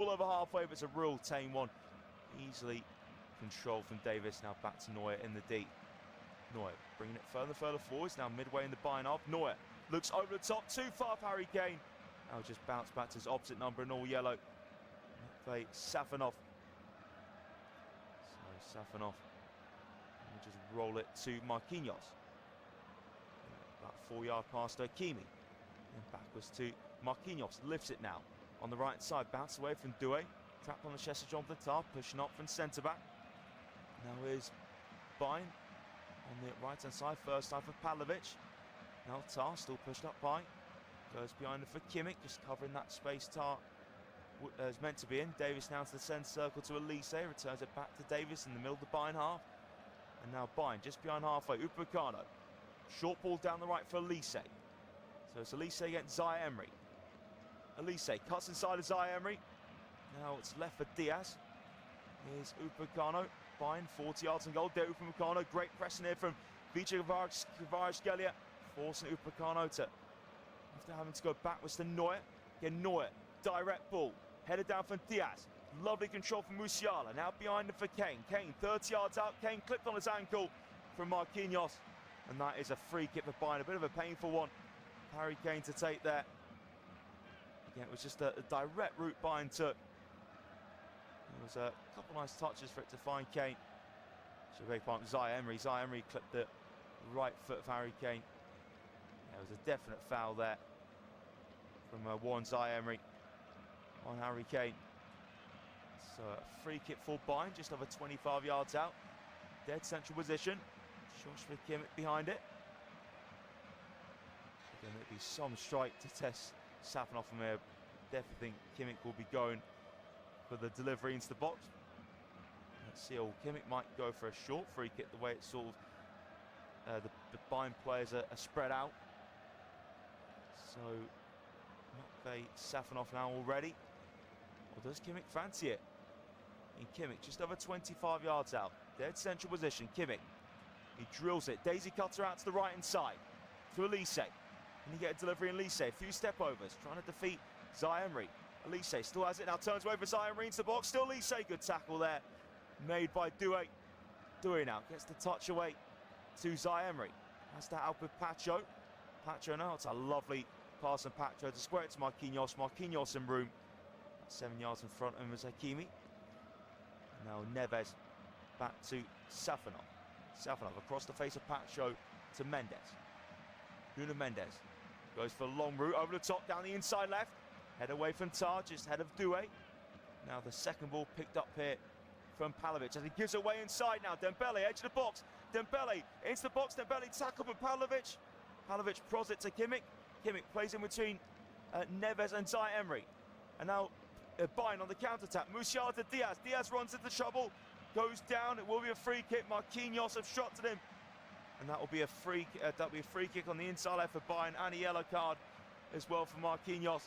all over halfway, but it's a real tame one. Easily controlled from Davis. Now back to Neuer in the deep. Neuer bringing it further forwards. Now midway in the Bayern half. Neuer looks over the top, too far for Harry Kane. Now just bounce back to his opposite number in all yellow. Play Safanov. So Safanov will just roll it to Marquinhos. About 4-yard pass to Hakimi. And backwards to Marquinhos. Lifts it now on the right side. Bounce away from Doué. Trapped on the chest of John Tatar. Pushing up from centre back. Now here's Bayern on the right hand side. First time for Pavlovic. Now Tar still pushed up by. Goes behind it for Kimmich. Just covering that space Tar is meant to be in. Davis now to the centre circle to Elise. Returns it back to Davis in the middle of the Bayern half. And now Bayern just behind halfway. Upamecano. Short ball down the right for Elise. So it's Elise against Zaire Emery. Elise cuts inside of Zaire Emery. Now it's left for Diaz. Here's Upamecano. Bayern 40 yards and goal. There Upamecano. Great pressing here from Vicha Kvaratskhelia. Forcing Upamecano to, after having to go backwards to Neuer. Again Neuer. Direct ball. Headed down from Diaz. Lovely control from Musiala. Now behind him for Kane. Kane 30 yards out. Kane clipped on his ankle from Marquinhos. And that is a free kick for Bayern. A bit of a painful one. Harry Kane to take there. Again, it was just a direct route Bayern took. There was a couple nice touches for it to find Kane. Zaire Emery. Zaire Emery clipped the right foot of Harry Kane. There was a definite foul there from Warren Zaire Emery on Harry Kane. So a free kick for Bayern, just over 25 yards out. Dead central position. Joshua Kimmich behind it. Again, it'll be some strike to test Safanov from here. Definitely think Kimmich will be going for the delivery into the box. Let's see, Kimmich might go for a short free kick, the way it's sort of the Bayern players are spread out. So Matvei Safanov now already. Or does Kimmich fancy it? And Kimmich just over 25 yards out. Dead central position. Kimmich. He drills it. Daisy cutter out to the right hand side. To Elise. And you get a delivery in Elise. A few step overs. Trying to defeat Zaire Emery. Elise still has it. Now turns away for Zaire Emery into the box. Still Elise. Good tackle there. Made by Doué. Doué now gets the touch away to Zaire Emery. Has to help with Pacho. Pacho now. It's a lovely pass from Pacho to square it to Marquinhos. Marquinhos in room. 7 yards in front of him is Hakimi. Now Neves back to Safanov. Safanov across the face of Pacho to Mendes. Nuno Mendes goes for a long route over the top down the inside left. Head away from Tar, just head of Doué. Now the second ball picked up here from Pavlovic as he gives away inside now. Dembele edge of the box. Dembele into the box. Dembele tackled by Pavlovic. Pavlovic pros it to Kimmich. Kimmich plays in between Neves and Zaire Emery. And now Bayern on the counter-attack. Musiala to Diaz. Diaz runs into trouble. Goes down. It will be a free kick. Marquinhos obstructed him. And that will be a free kick on the inside left for Bayern and a yellow card as well for Marquinhos.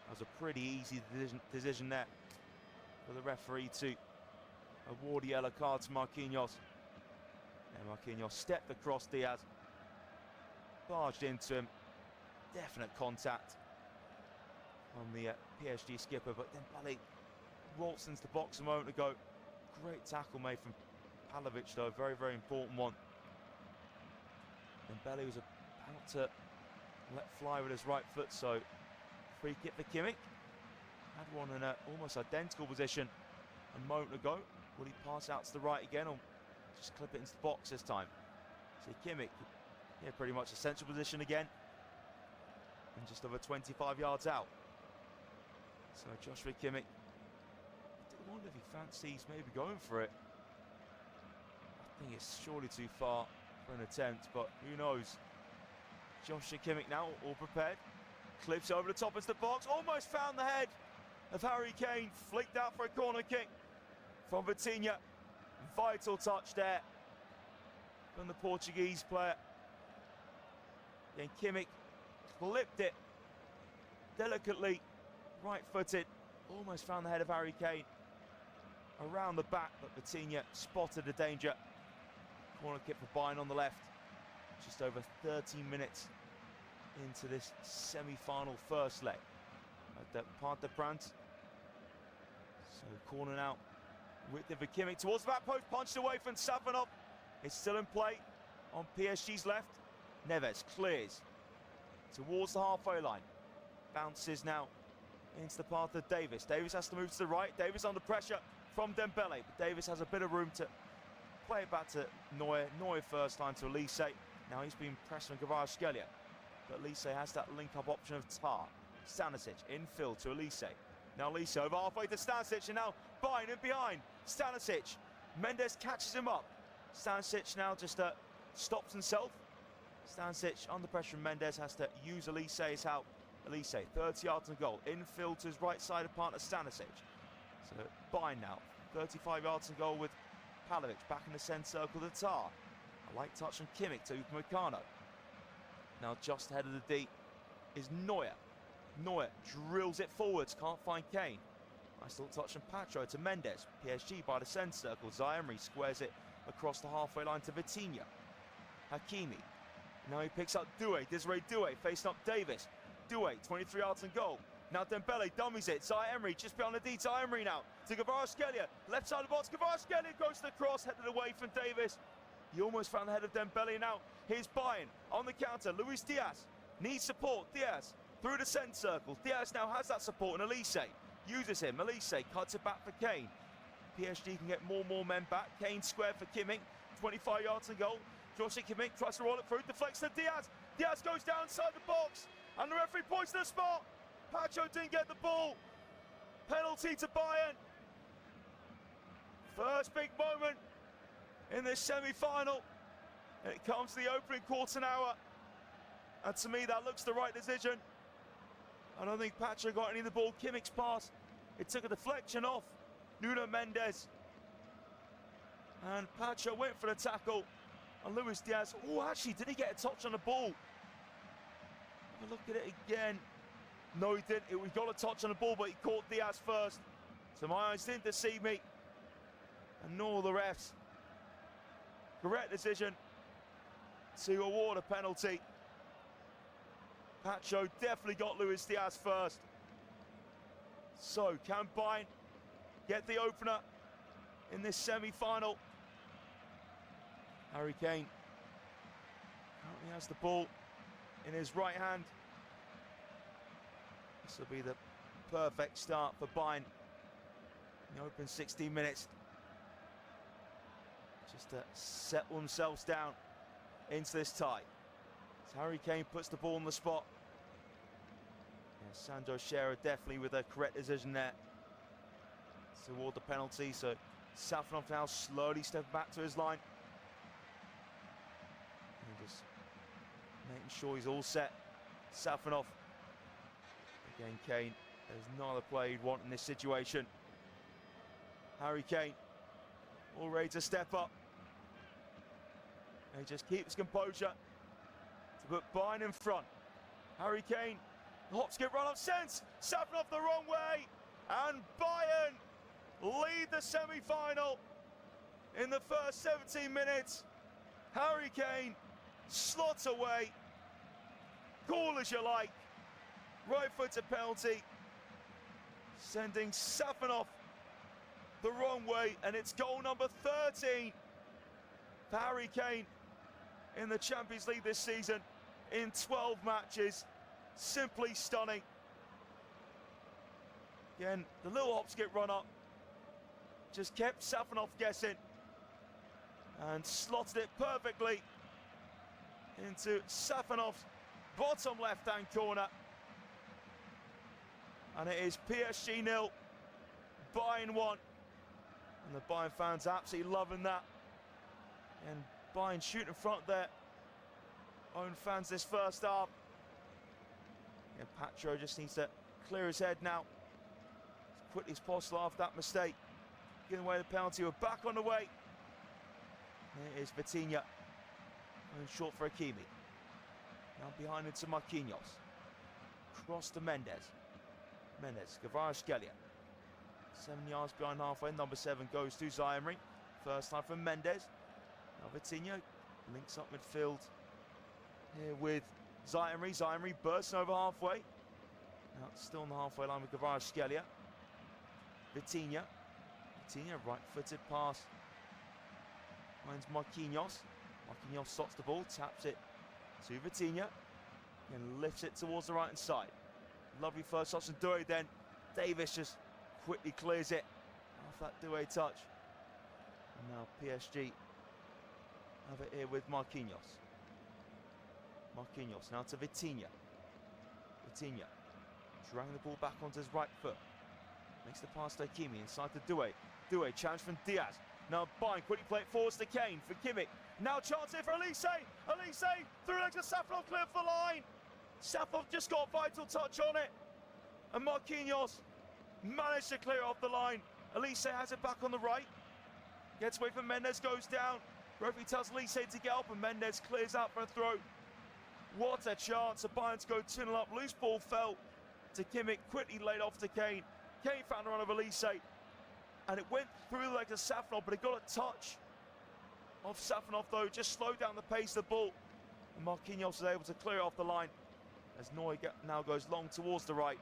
That was a pretty easy decision there for the referee to award a yellow card to Marquinhos. And Marquinhos stepped across Diaz. Barged into him. Definite contact on the PSG skipper, but then Dembele waltzed into the box a moment ago. Great tackle made from Pavlovic though, very, very important one. Dembele was about to let fly with his right foot, so free kick for Kimmich. Had one in an almost identical position a moment ago. Will he pass out to the right again or just clip it into the box this time? See Kimmich, yeah, pretty much a central position again. And just over 25 yards out. So Joshua Kimmich, I do wonder if he fancies maybe going for it. I think it's surely too far for an attempt, but who knows. Joshua Kimmich now, all prepared. Clips over the top into the box, almost found the head of Harry Kane. Flicked out for a corner kick from Vitinha. Vital touch there from the Portuguese player. Then Kimmich clipped it delicately, right-footed, almost found the head of Harry Kane around the back, but Vitinha spotted the danger. Corner kick for Bayern on the left. Just over 13 minutes into this semi-final first leg. Parc des Princes So corner now with the Kimmich towards the back post, punched away from Safanov. It's still in play on PSG's left. Neves clears towards the halfway line. Bounces now into the path of Davis. Davis has to move to the right. Davis under pressure from Dembele. But Davis has a bit of room to play it back to Neuer. Neuer first line to Elise. Now he's been pressed on Kvaratskhelia. But Elise has that link-up option of Tar. Stanisic infield to Elise. Now Elise over halfway to Stanisic, and now Bayern in behind. Stanisic. Mendes catches him up. Stanisic now just stops himself. Stanisic under pressure from Mendes, has to use Elise as help. Elise, 30 yards and goal. Infield to his right-sided partner Stanisic. So Bayern now, 35 yards and goal with Pavlovic back in the centre circle to Tar. A light touch from Kimmich to Upamecano. Now just ahead of the D is Neuer. Neuer drills it forwards, can't find Kane. Nice little touch from Patro to Mendes. PSG by the centre circle. Zaire squares it across the halfway line to Vitinha. Hakimi. Now he picks up Doué. Desiree Doué facing up Davis. Doué, 23 yards and goal. Now Dembele dummies it. Zaire just behind the D. Zaire now to Kvaratskhelia. Left side of the box. Kvaratskhelia goes to the cross, headed away from Davis. He almost found the head of Dembele now. Here's Bayern on the counter. Luis Diaz needs support. Diaz through the centre circle. Diaz now has that support, and Elise uses him. Elise cuts it back for Kane. PSG can get more men back. Kane square for Kimmich. 25 yards to goal. Joshua Kimmich tries to roll it through. Deflects to Diaz. Diaz goes down inside the box. And the referee points to the spot. Pacho didn't get the ball. Penalty to Bayern. First big moment in this semi-final. And it comes to the opening quarter hour. And to me, that looks the right decision. I don't think Pacho got any of the ball. Kimmich's pass, it took a deflection off Nuno Mendes. And Pacho went for the tackle. And Luis Diaz, oh, actually, did he get a touch on the ball? Have a look at it again. No, he didn't. He got a touch on the ball, but he caught Diaz first. So my eyes didn't deceive me. And nor the refs. Correct decision to award a penalty. Pacho definitely got Luis Diaz first. So can Bayern get the opener in this semi-final? Harry Kane currently has the ball in his right hand. This will be the perfect start for Bayern in the open 16 minutes. Just to settle themselves down into this tie. As Harry Kane puts the ball on the spot. Yeah, Sandro Scherer definitely with a correct decision there toward the penalty. So Safanov now slowly stepping back to his line. And just making sure he's all set. Safanov. Again, Kane. There's no other player you'd want in this situation. Harry Kane. All ready to step up. And he just keeps composure to put Bayern in front. Harry Kane. The hop skip run up sense. Safanov the wrong way. And Bayern lead the semi-final in the first 17 minutes. Harry Kane slots away. Call as you like. Right footed penalty. Sending Safanov the wrong way. And it's goal number 13 for Harry Kane in the Champions League this season in 12 matches. Simply stunning. Again, the little hop skip run up just kept Safanov guessing and slotted it perfectly into Safanov's bottom left-hand corner. And it is PSG 0, Bayern 1. And the Bayern fans absolutely loving that. And Bayern shooting in front of their own fans this first half. And Patro just needs to clear his head now as quickly as possible after that mistake. Giving away the penalty, we're back on the way. There is Vitinha. Going short for Hakimi. Now behind into Marquinhos. Cross to Mendes. Mendes, Kvaratskhelia. 7 yards behind halfway. Number 7 goes to Zaire. First time from Mendes. Now Vitinha links up midfield here with Zaire. Zaire bursting over halfway. Now still on the halfway line with Kvaratskhelia. Vitinha. Vitinha, right-footed pass. Finds Marquinhos. Marquinhos slots the ball, taps it to Vitinha, and lifts it towards the right-hand side. Lovely first option, Doué then. Davis just quickly clears it off that Doué touch. And now PSG have it here with Marquinhos. Marquinhos now to Vitinha. Vitinha dragging the ball back onto his right foot. Makes the pass to Hakimi inside to Doué. Doué, challenge from Diaz. Now Bayern quickly play it forwards to Kane for Kimmich. Now chance here for Elise. Elise through legs to Safanov, clear for the line. Safanov just got a vital touch on it. And Marquinhos managed to clear it off the line. Elise has it back on the right. Gets away from Mendes, goes down. Referee tells Elise to get up and Mendes clears out for a throw. What a chance for Bayern to go 2-0 up. Loose ball fell to Kimmich, quickly laid off to Kane. Kane found a run of Elise. And it went through the leg of Safanov, but it got a touch of Safanov though, just slowed down the pace of the ball. And Marquinhos was able to clear it off the line as Neuer now goes long towards the right.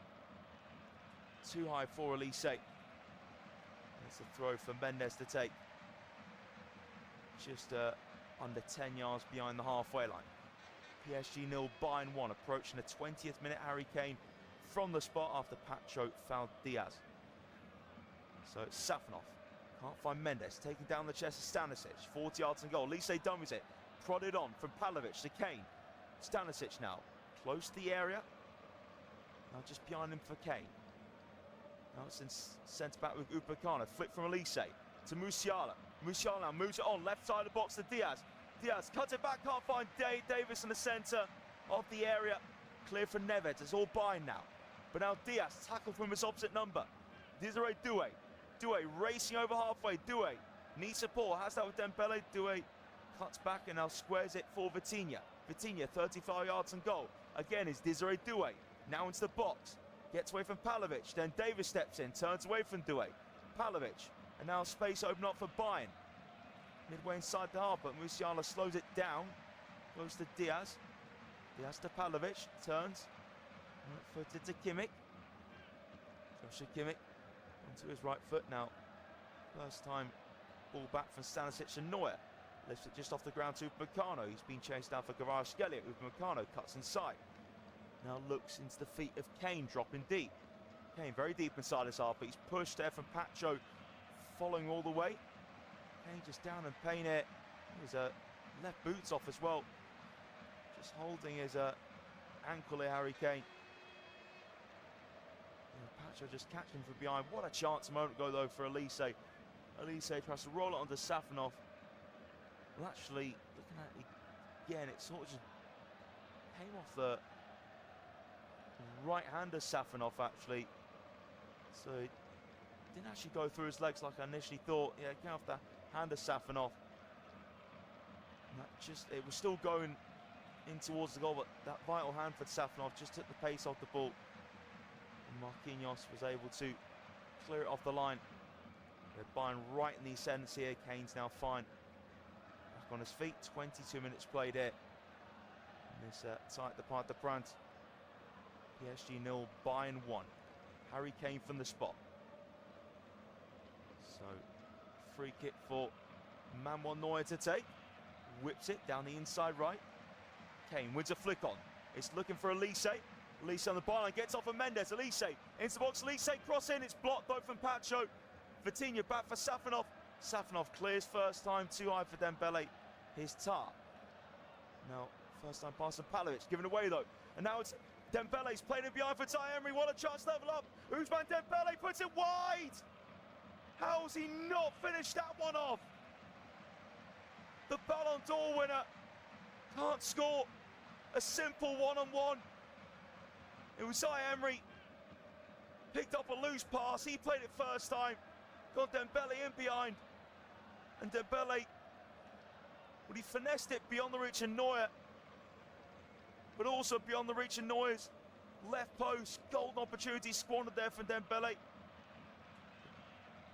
Too high for Elise. It's a throw for Mendes to take. Just under 10 yards behind the halfway line. PSG 0, Bayern 1, approaching the 20th minute. Harry Kane from the spot after Pacho fouled Diaz. So it's Safanov. Can't find Mendes. Taking down the chest of Stanisic. 40 yards and goal. Elise dummies it. Prodded on from Pavlovic to Kane. Stanisic now. Close to the area. Now just behind him for Kane. Now it's sent back with Upamecano. Flick from Elise to Musiala. Musiala now moves it on. Left side of the box to Diaz. Diaz cuts it back. Can't find Davis in the centre of the area. Clear for Neves. It's all Bayern now. But now Diaz tackled from his opposite number. Desiree Doué. Doué racing over halfway. Doué needs support. Has that with Dembele. Doué cuts back and now squares it for Vitinha. Vitinha 35 yards and goal. Again is Desiree Doué. Now into the box. Gets away from Pavlovic. Then Davis steps in. Turns away from Doué. Pavlovic. And now space open up for Bayern. Midway inside the half, but Musiala slows it down. Goes to Diaz. Diaz to Pavlovic. Turns. Footed to Kimmich. Joshua Kimmich onto his right foot now. First time ball back from Stanisic and Neuer. Lifts it just off the ground to Upamecano. He's been chased down for Kvaratskhelia. Upamecano cuts inside. Now looks into the feet of Kane, dropping deep. Kane very deep inside his half, but he's pushed there from Pacho, following all the way. Kane just down and pain it. His left boots off as well. Just holding his ankle here, Harry Kane. Pacho just catching from behind. What a chance a moment ago though for Elise. Elise tries to roll it onto Safanov. Well, actually, looking at it again, it sort of just came off the right hand of Safanov actually. So it didn't actually go through his legs like I initially thought. Yeah, it came off the hand of Safanov. And that just, it was still going in towards the goal, but that vital hand for Safanov just took the pace off the ball. Marquinhos was able to clear it off the line. They're Bayern right in the ascendancy here. Kane's now fine. Back on his feet. 22 minutes played here. In this tight the Parc des Princes. PSG 0, Bayern 1. Harry Kane from the spot. So, free kick for Manuel Neuer to take. Whips it down the inside right. Kane wins a flick on. It's looking for Elise. Elise on the byline, gets off of Mendes. Elise into the box. Elise cross in. It's blocked though from Pacho. Vitinha back for Safanov. Safanov clears first time. Too high for Dembele. His tar. Now, first time pass from Pavlovic. Given away though. And now it's Dembele's playing it behind for Ty Emery. What a chance to level up. Ousmane Dembele puts it wide. How's he not finished that one off? The Ballon d'Or winner can't score a simple one-on-one. It was Ty Emery. Picked up a loose pass. He played it first time. Got Dembele in behind. And Dembele, well, he finessed it beyond the reach of Neuer. But also beyond the reach of Neuer's left post. Golden opportunity squandered there from Dembele.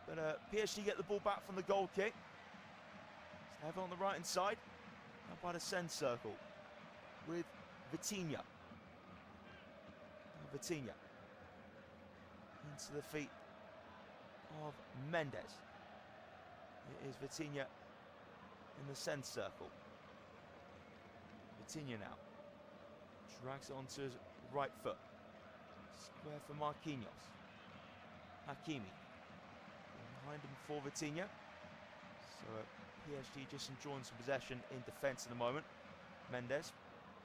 But PSG get the ball back from the goal kick. Have it on the right hand side. Now by the send circle with Vitinha. Vitinha into the feet of Mendes. It is Vitinha in the centre circle. Vitinha now drags it onto his right foot. Square for Marquinhos. Hakimi behind him for Vitinha. So PSG just enjoying some possession in defence at the moment. Mendes,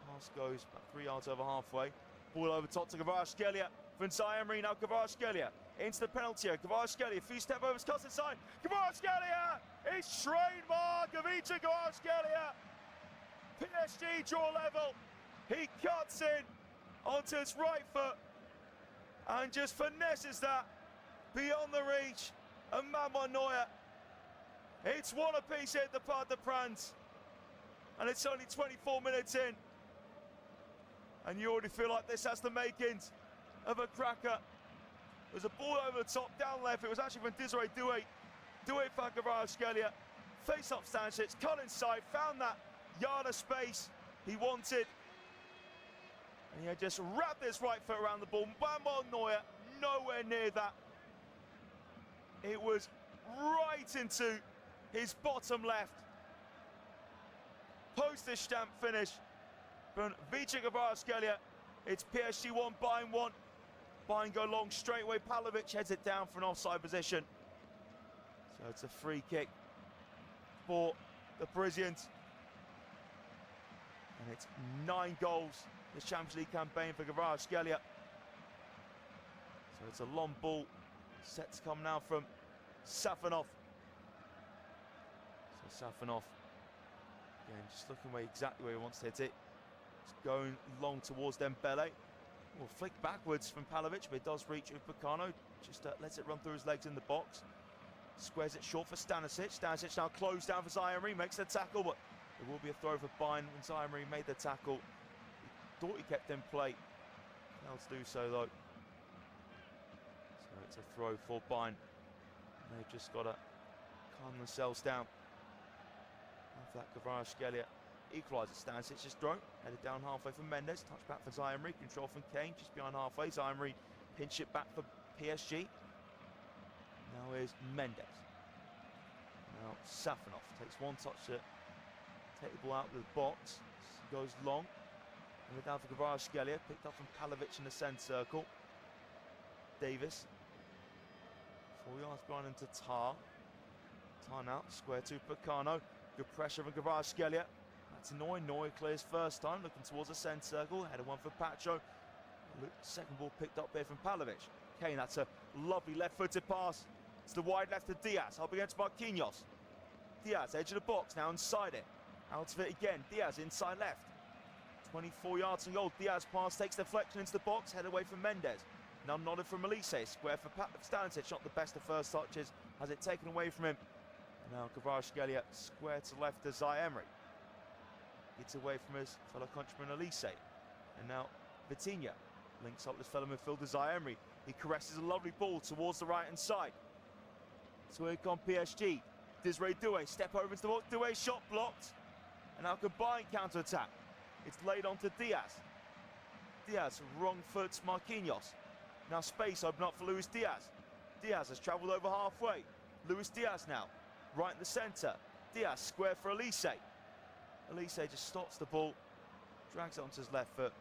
pass goes about 3 yards over halfway. Ball over top to Kvaratskhelia. From Zaire now Kvaratskhelia into the penalty area. Kvaratskhelia, a few step overs, cuts inside. Kvaratskhelia! It's trademark of each Kvaratskhelia. PSG draw level. He cuts in onto his right foot and just finesses that beyond the reach of Manuel Neuer. It's one apiece at the Parc des Princes, and it's only 24 minutes in, and you already feel like this has the makings of a cracker. There's a ball over the top, down left. It was actually from Desiree Doué. Doué for Kvaratskhelia. Face up Stanisic, cut inside, found that yard of space he wanted. And he had just wrapped his right foot around the ball. Manuel Neuer, nowhere near that. It was right into his bottom left. Postage stamp finish from Vicha Kvaratskhelia. It's PSG 1, Bayern 1. Bayern go long straight away. Pavlovic heads it down for an offside position. So it's a free kick for the Parisians. And it's 9 goals this Champions League campaign for Kvaratskhelia. So it's a long ball set to come now from Safonov. So Safonov, again, just looking exactly where he wants to hit it. It's going long towards Dembele. Well, flick backwards from Pavlovic, but it does reach Upamecano. Just lets it run through his legs in the box. Squares it short for Stanisic. Stanisic now closed down for Zaire, makes the tackle, but there will be a throw for Bayern when Zaire made the tackle. He thought he kept in play. Failed to do so, though. So it's a throw for Bayern. They've just got to calm themselves down. After that, Kvaratskhelia equalises. Stanisic just thrown, headed down halfway from Mendes. Touch back for Zaire, control from Kane, just behind halfway. Zaire pinch it back for PSG. Now here's Mendes. Now Safonov takes one touch to take the ball out of the box. Goes long. And we're down for Kvaratskhelia, picked up from Pavlovic in the centre circle. Davis. 4 yards behind him to Tar. Tar now, square to Upamecano. Good pressure from Kvaratskhelia. That's annoying. Neuer clears first time, looking towards the centre circle. Header one for Pacho. Second ball picked up here from Pavlovic. Kane, that's a lovely left-footed pass. It's the wide left to Diaz, up against Marquinhos. Diaz, edge of the box, now inside it. Out of it again, Diaz inside left. 24 yards and goal. Diaz pass takes deflection into the box, head away from Mendes. Now nodded from Elise, square for Stanisic, not the best of first touches, has it taken away from him. And now Kvaratskhelia square to left to Zaire. Gets away from his fellow countryman Elise. And now Vitinha links up with his fellow midfielder Zaire. He caresses a lovely ball towards the right hand side. So here comes PSG. Desiree Doué, step over into the box. Doué shot blocked. And now combined counter attack. It's laid on to Diaz. Diaz, wrong foot, Marquinhos. Now space open up for Luis Diaz. Diaz has travelled over halfway. Luis Diaz now, right in the centre. Diaz square for Elise. Elise just stops the ball, drags it onto his left foot,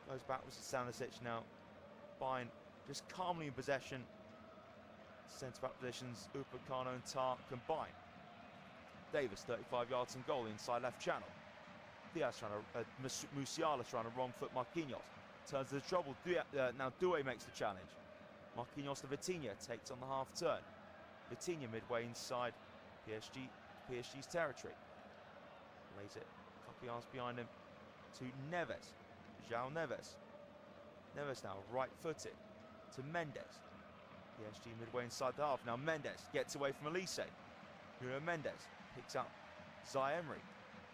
goes backwards to Stanisic now. Bayern just calmly in possession. Centre-back positions, Upamecano and Tar combine. Davis, 35 yards and goal inside left channel. Diaz trying to, Musiala trying to wrong foot Marquinhos. Turns to the trouble, now Doué makes the challenge. Marquinhos to Vitinha, takes on the half turn. Vitinha midway inside PSG's territory. Lays it a couple yards behind him to Neves. João Neves. Neves now right-footed to Mendes. PSG midway inside the half. Now Mendes gets away from Elise. Nuno Mendes picks up Zaire.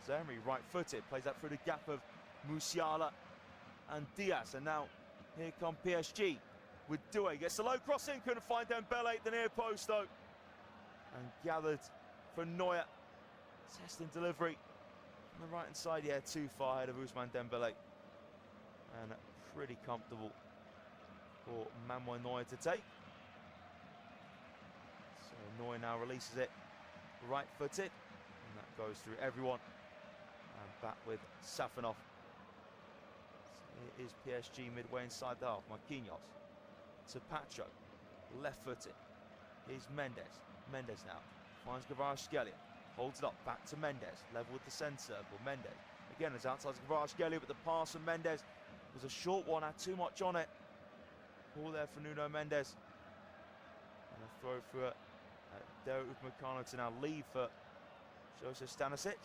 Zaire right-footed, plays that through the gap of Musiala and Diaz. And now here come PSG with Doué. Gets the low cross in, couldn't find Dembele at the near post though. And gathered for Neuer. Testing delivery on the right hand side, yeah, too far ahead of Ousmane Dembele. And pretty comfortable for Manuel Neuer to take. Neuer now releases it, right-footed, and that goes through everyone. And back with Safanov. So it is PSG midway inside the half. Marquinhos to Pacho, left-footed. Here's Mendes. Mendes now finds Kvaratskhelia, holds it up, back to Mendes, level with the centre circle. Mendes again is outside Kvaratskhelia, but the pass from Mendes was a short one, had too much on it. Ball there for Nuno Mendes. And a throw for Derek Upamecano to now leave for Joseph Stanisic.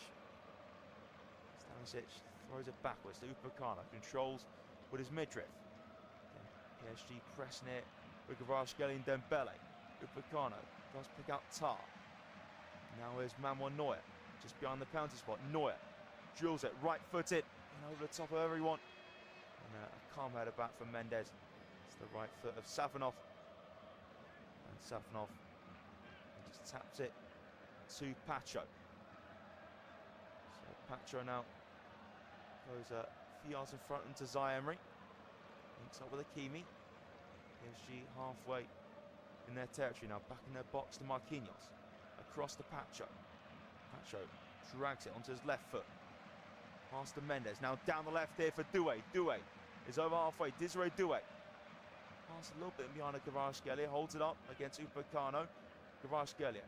Stanisic throws it backwards to Upamecano, controls with his midriff. Then PSG pressing it with Kvaratskhelia and Dembele. Upamecano does pick out Tar. Now here's Manuel Neuer, just behind the penalty spot. Neuer drills it right-footed and over the top of everyone. And a calm header back from Mendes. It's the right foot of Safanov. And Safanov just taps it to Pacho. So Pacho now goes a few yards in front into Zaire-Emery. Links up with Hakimi. PSG halfway in their territory now, back in their box to Marquinhos. Across to Pacho. Pacho drags it onto his left foot. Pass to Mendes. Now down the left here for Doué. Doué is over halfway. Desiree Doué. Pass a little bit behind Kvaratskhelia. Holds it up against Upamecano. Kvaratskhelia.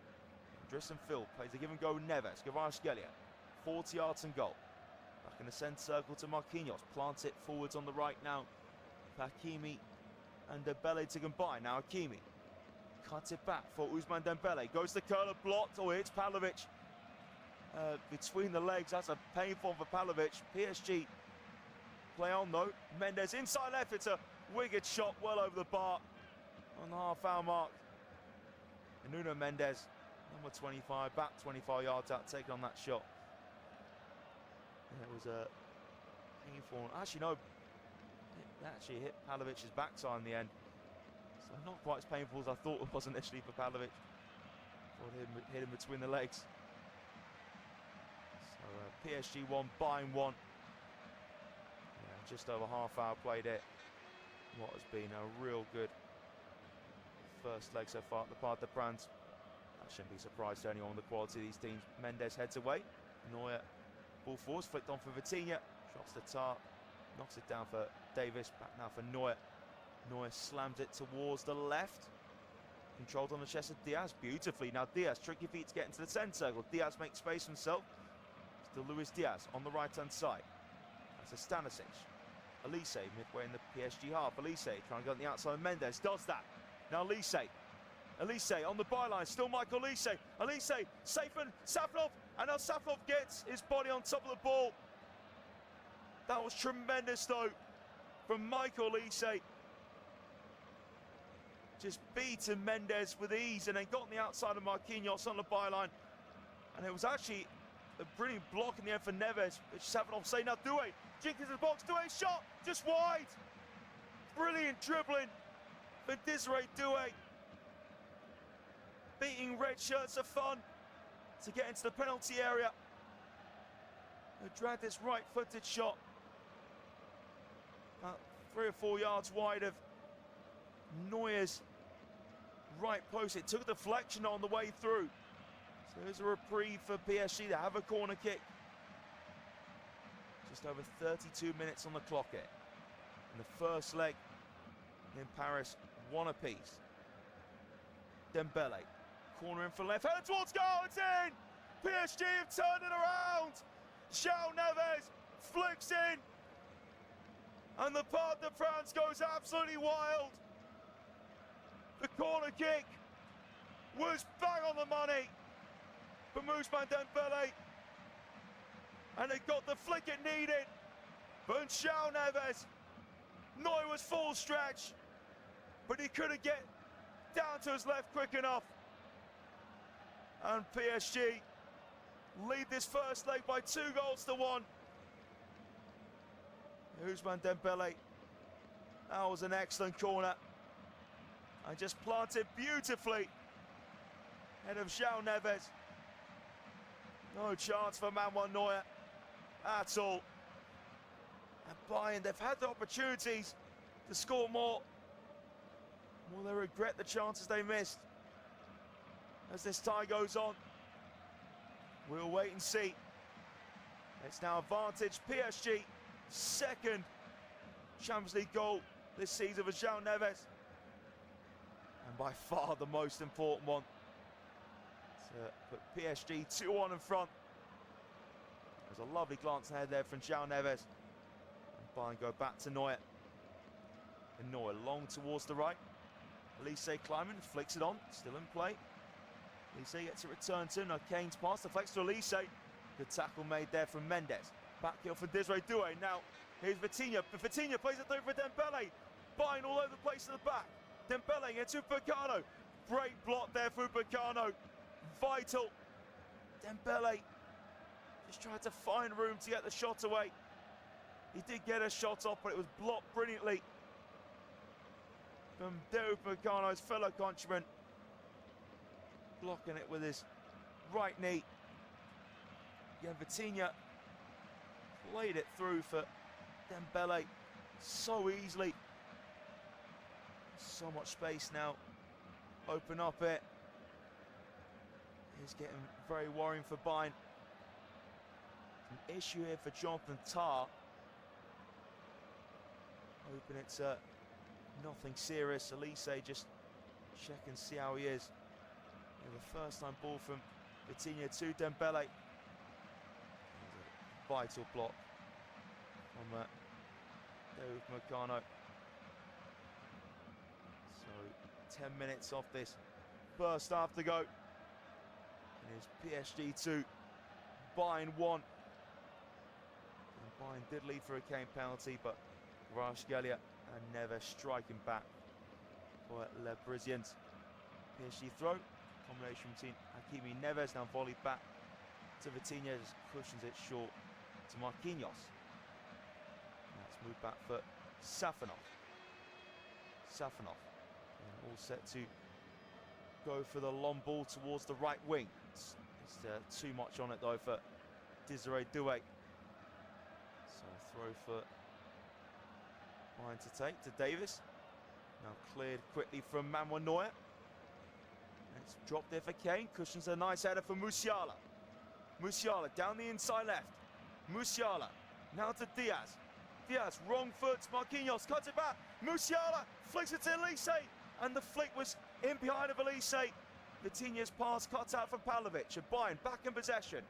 Drifts and field. Plays a give and go Neves. Kvaratskhelia. 40 yards and goal. Back in the centre circle to Marquinhos. Plants it forwards on the right now. Hakimi and Dembele to combine. Now Hakimi cuts it back for Ousmane Dembele. Goes to curler, blocked. Oh, it's Pavlovic. Between the legs, that's a painful for Pavlovic. PSG play on though. Mendes inside left, it's a wicked shot well over the bar on the half-hour mark. And Nuno Mendes, number 25, back 25 yards out, taking on that shot. And it was a painful. Actually, no, it actually hit Pavlovic's backside in the end. So not quite as painful as I thought it was initially for Pavlovic. Hit him between the legs. So PSG 1, Bayern 1. Yeah, just over half hour played it. What has been a real good first leg so far at the Parc des Princes. That shouldn't be a surprise to anyone with the quality of these teams. Mendes heads away. Neuer ball forwards, flicked on for Vitinha. Drops the Tar, knocks it down for Davis. Back now for Neuer. Neuer slams it towards the left. Controlled on the chest of Diaz beautifully. Now Diaz, tricky feet to get into the centre circle. Diaz makes space for himself. Still Luis Diaz on the right-hand side. That's a Stanisic. Elise midway in the PSG half. Elise trying to get on the outside of Mendes. Does that. Now Elise. Elise on the byline. Still Michael Elise. Elise safe and Safanov. And now Safanov gets his body on top of the ball. That was tremendous though from Michael Elise. Just beaten Mendes with ease and then got on the outside of Marquinhos on the byline. And it was actually a brilliant block in the end for Neves, which Safanov say now Doué. Jenkins in the box, Doué shot, just wide. Brilliant dribbling for Desiree Doué. Beating red shirts are fun to get into the penalty area. They dragged this right-footed shot about 3 or 4 yards wide of Neuer's right post. It took a deflection on the way through. So there's a reprieve for PSG to have a corner kick. Just over 32 minutes on the clock here. In the first leg in Paris, 1 apiece. Dembele, corner in for left, header towards goal, it's in! PSG have turned it around! João Neves flicks in! And the Parc des Princes goes absolutely wild! The corner kick was bang on the money for Ousmane Dembele. And it got the flick it needed. But João Neves, Neuer was full stretch, but he couldn't get down to his left quick enough. And PSG lead this first leg by 2-1. Ousmane Dembele, that was an excellent corner. And just planted beautifully ahead of João Neves. No chance for Manuel Neuer at all. And Bayern, they've had the opportunities to score more. Will they regret the chances they missed? as this tie goes on. We'll wait and see. It's now advantage PSG. Second Champions League goal this season for João Neves. And by far the most important one. To put PSG 2-1 in front. There's a lovely glance ahead there from João Neves. And Bayern go back to Neuer. And Neuer long towards the right. Elise climbing, flicks it on, still in play. Elise gets it returned to. Now Kane's pass, deflects to Elise. Good tackle made there from Mendes. Back heel for Desiree Doué. Now here's Vitinha. Vitinha plays it through for Dembele. Bayern all over the place at the back. Dembele into Upamecano. Great block there for Upamecano. Vital. Dembele just tried to find room to get the shot away. He did get a shot off, but it was blocked brilliantly from Upamecano's fellow countryman. Blocking it with his right knee. Again, Vitinha played it through for Dembele so easily. So much space now. Open up it. It's getting very worrying for Bayern. An issue here for Jonathan Tah. Hoping it's nothing serious. Elise just check and see how he is. And the first time ball from Vitinha to Dembele. Vital block from Upamecano. So 10 minutes off this first half to go. And it's PSG 2, Bayern 1. And Bayern did lead for a Kane penalty, but Kvaratskhelia and Neves striking back for Le Parisiens. PSG throw, combination between Hakimi and Neves, now volleyed back to Vitinha, just cushions it short to Marquinhos. Let's move back for Safanov. All set to go for the long ball towards the right wing. It's too much on it though for Desiree Doué. So throw for Bayern to take to Davis. Now cleared quickly from Manuel Neuer. And it's dropped there for Kane. Cushions a nice header for Musiala. Musiala down the inside left. Musiala now to Diaz. Diaz, wrong foot. Marquinhos cuts it back. Musiala flicks it to Elise. And the flick was in behind of Elise. Vitinha's pass cut out from Pavlovic. And Bayern back in possession.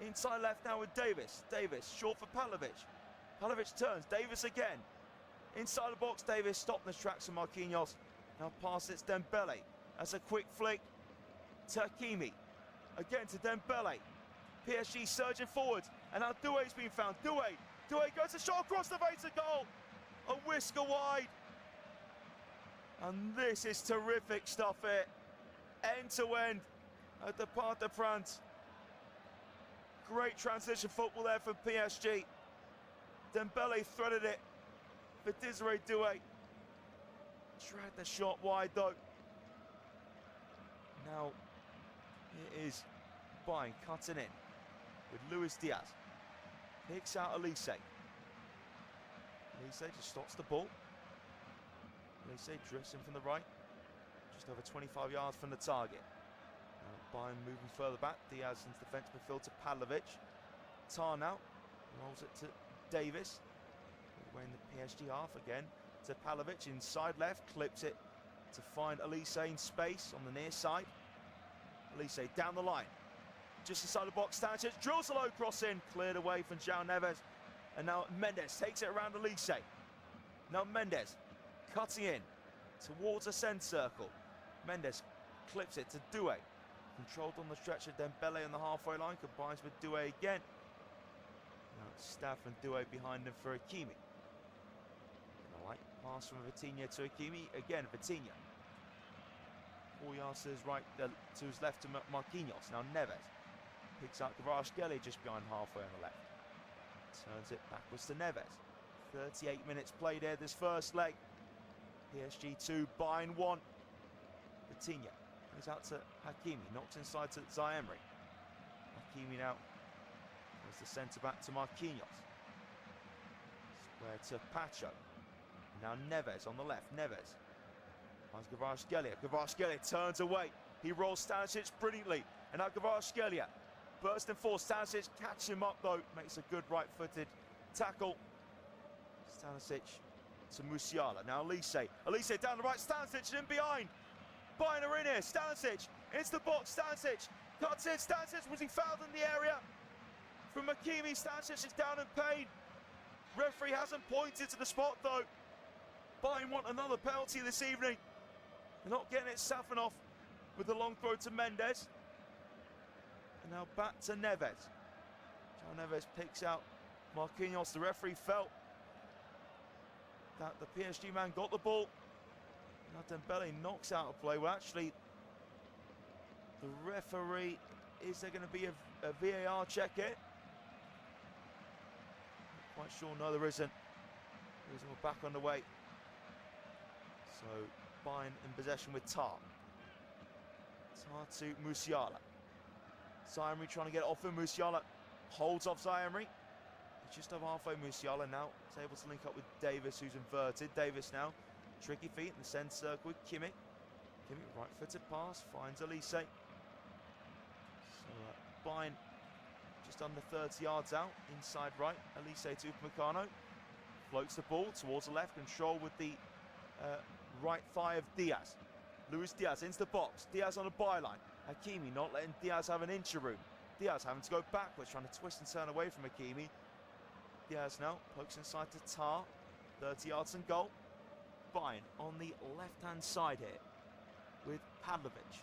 Inside left now with Davis. Davis short for Pavlovic. Pavlovic turns. Davis again. Inside the box, Davis stopped in his tracks from Marquinhos. Now pass it's Dembele. That's a quick flick to Hakimi. Again to Dembele. PSG surging forwards. And now Doué's been found. Doué goes a shot across the face of goal. A whisker wide. And this is terrific stuff here. End to end at the Parc des Princes. Great transition football there from PSG. Dembele threaded it for Desiree Doué. Dragged the shot wide though. Now it is Bayern cutting in with Luis Diaz. Picks out Elise. Elise just stops the ball. Elise drifts in from the right. Just over 25 yards from the target. Now Bayern moving further back. Diaz into defence midfield to Pavlovic. Tah now rolls it to Davis. We're in the PSG half again to Pavlovic inside left. Clips it to find Elise in space on the near side. Elise down the line. Just inside the box, Sanchez drills a low cross in. Cleared away from João Neves. And now Mendes takes it around Elise. Now Mendes cutting in towards the centre circle. Mendes clips it to Doué. Controlled on the stretch of Dembele on the halfway line. Combines with Doué again. Now it's Staff and Doué behind him for Hakimi. All right, pass from Vitinha to Hakimi. Again, Vitinha. 4 yards to his right, to his left to Marquinhos. Now Neves picks out Kvaratskhelia just behind halfway on the left. Turns it backwards to Neves. 38 minutes played here this first leg. PSG 2, Bayern 1. Vitinha goes out to Hakimi, knocks inside to Zaemri. Hakimi now goes the centre back to Marquinhos. Square to Pacho. Now Neves on the left. Neves finds Kvaratskhelia. Kvaratskhelia turns away. He rolls Stanisic brilliantly. And now Kvaratskhelia bursting forward. Stanisic catches him up though. Makes a good right-footed tackle. Stanisic to Musiala. Now Elise. Elise down the right. Stanisic in behind. Bayern are in here. Stanisic into the box. Stanisic cuts in. Stanisic, was he fouled in the area? From Hakimi, Stanisic is down in pain. Referee hasn't pointed to the spot though. Bayern want another penalty this evening. They're not getting it. Safanov with the long throw to Mendes. And now back to Neves. João Neves picks out Marquinhos. The referee felt that the PSG man got the ball. Now Dembele knocks out a play. Well, actually, the referee, is there going to be a VAR check here? Not quite sure. No, there isn't. We're back on the way. So Bayern in possession with Tar. Tar to Musiala. Zaïre trying to get it off him. Musiala holds off Zaïre. He's just over halfway. Musiala now is able to link up with Davis, who's inverted. Davis now, tricky feet in the centre circle with Kimmich. Kimmich right-footed pass, finds Elise. So Bayern just under 30 yards out, inside right. Elise to Upamecano. Floats the ball towards the left, control with the right thigh of Diaz. Luis Diaz into the box. Diaz on the byline. Hakimi not letting Diaz have an inch of room. Diaz having to go backwards, trying to twist and turn away from Hakimi. Diaz now pokes inside to Tar. 30 yards and goal. Bayern on the left-hand side here with Pavlovic.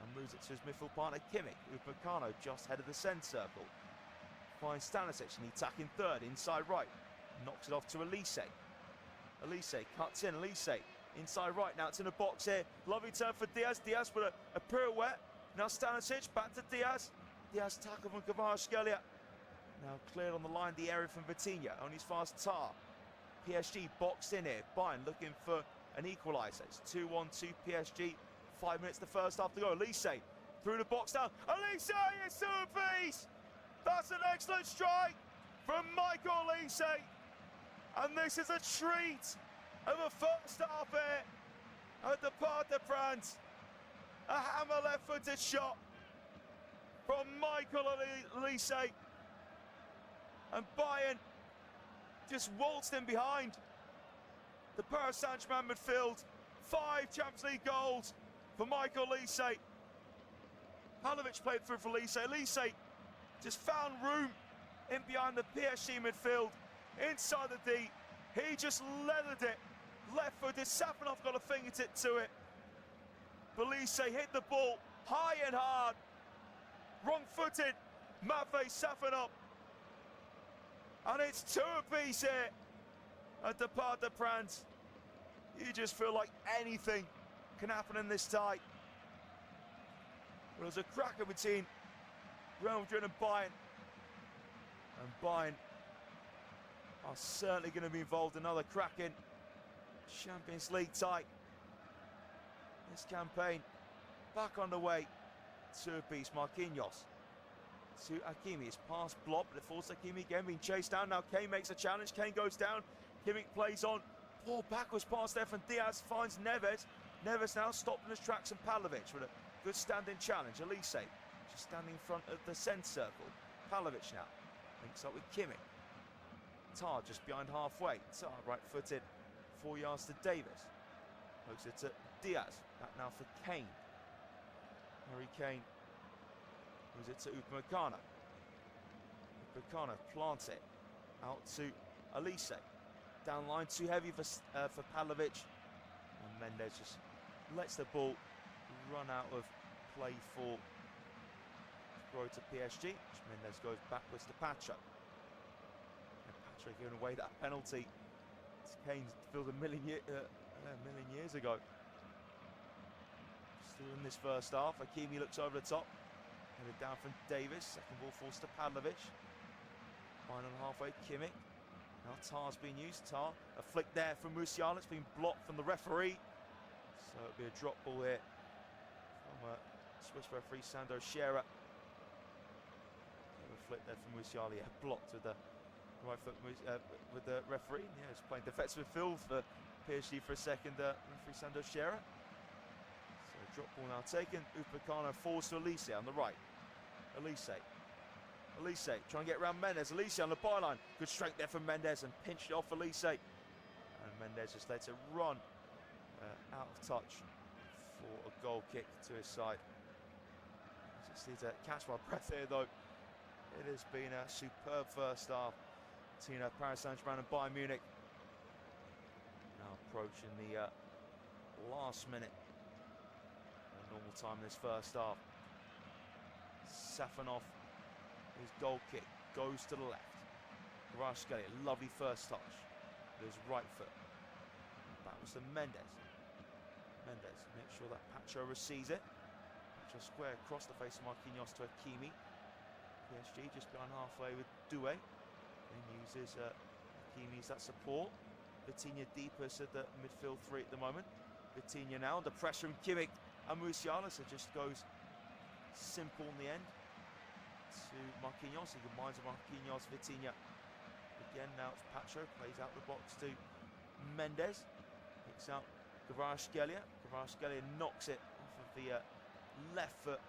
And moves it to his midfield partner Kimmich. Upamecano just head of the centre circle. Finds Stanisic and he attacking third, inside right. Knocks it off to Elise. Elise cuts in. Elise inside right. Now it's in the box here. Lovely turn for Diaz. Diaz with a pirouette. Now Stanisic back to Diaz. Diaz tackle from Kvaratskhelia. Now cleared on the line the area from Vitinha. Only as far as Tar. PSG boxed in here. Bayern looking for an equaliser. It's 2-1-2 PSG. 5 minutes the first half to go. Elise through the box now. Elise, it's to a piece. That's an excellent strike from Michael Elise. And this is a treat of a first half here at the Parc des Princes. A hammer left-footed shot from Michael Elise. And Bayern just waltzed in behind. The Paris Saint-Germain midfield. 5 Champions League goals for Michael Elise. Pavlovic played through for Elise. Elise just found room in behind the PSG midfield. Inside the D. He just leathered it. Left-footed. Safanov got a fingertip to it. Elise hit the ball high and hard. Wrong-footed. Matvei Safanov. And it's 2 apiece here at the Parc des Princes. You just feel like anything can happen in this tie. Well, there's a cracker between Real Madrid and Bayern. And Bayern are certainly going to be involved in another cracking Champions League tie. This campaign back on the way. 2 apiece. Marquinhos to Hakimi. His pass blocked, but it falls to Hakimi again, being chased down. Now Kane makes a challenge. Kane goes down. Kimmich plays on. Poor backwards pass there from Diaz. Finds Neves. Neves now stopped in his tracks, and Pavlovic with a good standing challenge. Elise just standing in front of the centre circle. Pavlovic now links up with Kimmich. Tar just behind halfway. Tar right-footed. 4 yards to Davis. Pokes it to Diaz. Back now for Kane. Harry Kane moves it to Upamecano. Upamecano plants it out to Elise. Down line too heavy for Pavlovic. And Mendes just lets the ball run out of play for throw to PSG. Mendes goes backwards to Pacho. And Pacho giving away that penalty. Kane filled a million years ago. Still in this first half. Hakimi looks over the top. Headed down from Davis. Second ball forced to Pavlovic. Final halfway, Kimmich. Now Tar's being used. Tar, a flick there from Musiala. It's been blocked from the referee. So it'll be a drop ball here from Swiss referee Sandro Scherer. A flick there from Musiala. Yeah, blocked with the right foot with the referee. Yeah, he's playing defensive midfield for PSG for a second. Referee Sandro Scherer. So Drop ball now taken. Upamecano forwards to Elise on the right. Elise trying to get around Mendes. Elise on the byline. Good strength there from Mendes and pinched it off Elise. And Mendes just lets it run out of touch for a goal kick to his side. Just need to catch my breath here though. It has been a superb first half. Paris Saint-Germain and Bayern Munich now approaching the last minute of normal time in this first half. Safanov, his goal kick goes to the left. Kvaratskhelia, lovely first touch with his right foot. Back was to Mendes. Mendes makes sure that Pacho receives it. Pacho square across the face of Marquinhos to Hakimi. PSG just behind halfway with Doué. And uses Hakimi as that support. Vitinha deeper at the midfield three at the moment. Vitinha now under pressure from Kimmich and Musiala, so just goes simple in the end to Marquinhos. He combines with Marquinhos, Vitinha. Again, now it's Pacho, plays out the box to Mendes. Picks out Kvaratskhelia. Kvaratskhelia knocks it off of the left foot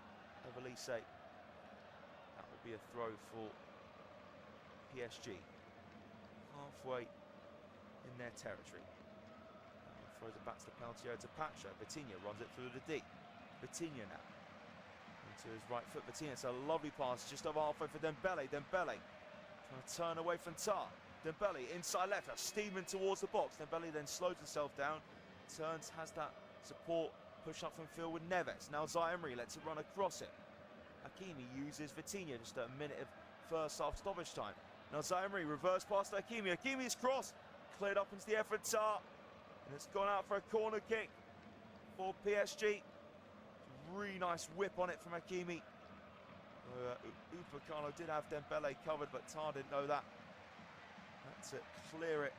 of Elise. That will be a throw for PSG. Halfway in their territory. Throws it back to the penalty area to Pacho. Vitinha runs it through the D. Vitinha now. Into his right foot. Vitinha, it's a lovely pass just over halfway for Dembele. Dembele trying to turn away from Tar. Dembele inside left, steaming towards the box. Dembele then slows himself down, turns, has that support, push up from field with Neves. Now Zaire lets it run across it. Hakimi uses Vitinha, just a minute of first half stoppage time. Now Zaire reverse pass to Hakimi. Hakimi's cross cleared up into the effort Tar, and it's gone out for a corner kick for PSG. Really nice whip on it from Hakimi. Upamecano did have Dembele covered, but Tar didn't know that. Had to clear it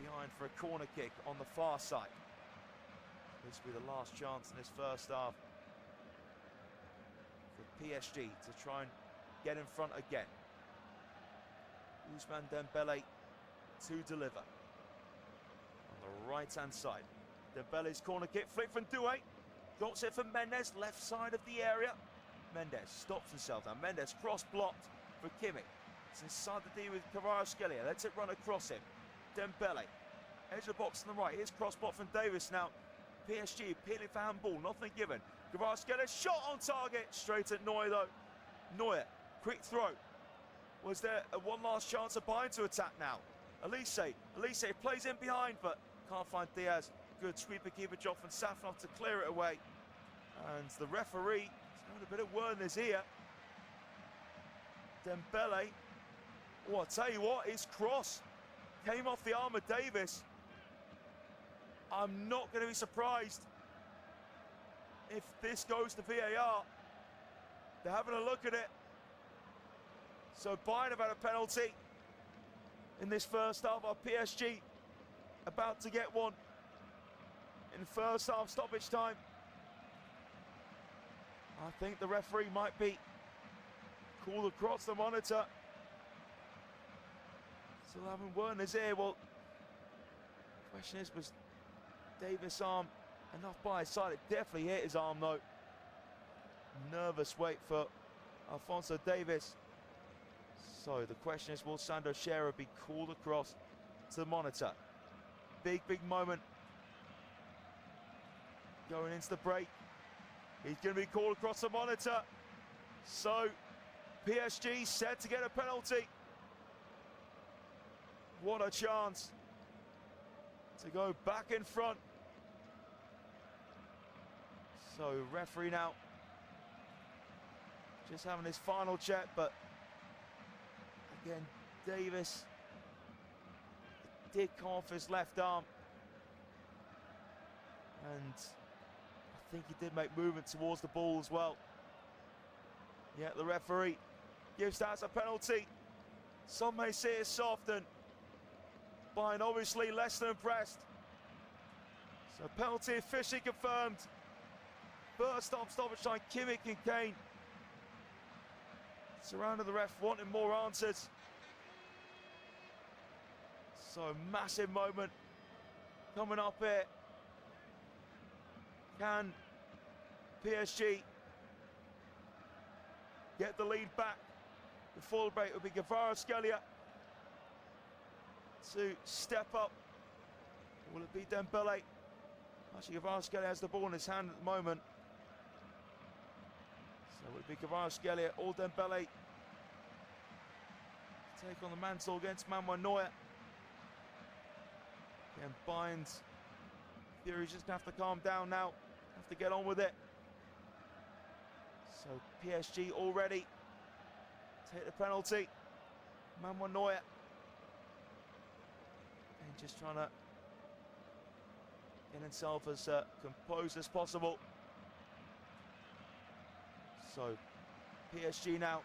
behind for a corner kick on the far side. This will be the last chance in this first half for PSG to try and get in front again. Ousmane Dembele to deliver. On the right hand side, Dembele's corner kick, flick from Doué. Drops it for Mendes, left side of the area. Mendes stops himself now. Mendes cross blocked for Kimmich. It's inside the D with Kvaratskhelia. Lets it run across him. Dembele, edge of the box on the right. Here's cross block from Davis now. PSG appealing for handball, nothing given. Kvaratskhelia shot on target, straight at Neuer though. Neuer, quick throw. Was there a one last chance of Bayern to attack now? Elise plays in behind, but can't find Diaz. Good sweeper keeper job from Safanov to clear it away. And the referee has got a bit of word in his ear. Dembele, I tell you what, his cross came off the arm of Davis. I'm not going to be surprised if this goes to VAR. They're having a look at it. So Bayern have had a penalty in this first half. Our PSG about to get one in first half stoppage time. I think the referee might be called across the monitor. Still haven't word in his ear. Well, the question is, was Davis' arm enough by his side? It definitely hit his arm though. Nervous wait for Alphonso Davies. So the question is, will Sandro Scherer be called across to the monitor? Big moment going into the break. He's going to be called across the monitor. So PSG set to get a penalty. What a chance to go back in front. So referee now just having his final check, but again, Davis did come off his left arm, and I think he did make movement towards the ball as well. Yeah, the referee gives that as a penalty. Some may see it soft, and Bayern obviously less than impressed. So penalty officially confirmed. First half stoppage time, Kimmich and Kane surrounded the ref, wanting more answers. So massive moment coming up here. Can PSG get the lead back. The full break will be Kvaratskhelia to step up. Will it be Dembele? Actually, Kvaratskhelia has the ball in his hand at the moment. So will it be Kvaratskhelia or Dembele? Take on the mantle against Manuel Neuer. Again, Bayern's Fury's just going to have to calm down now. Have to get on with it. So PSG already take the penalty. Manuel Neuer. And just trying to get himself as composed as possible. So PSG now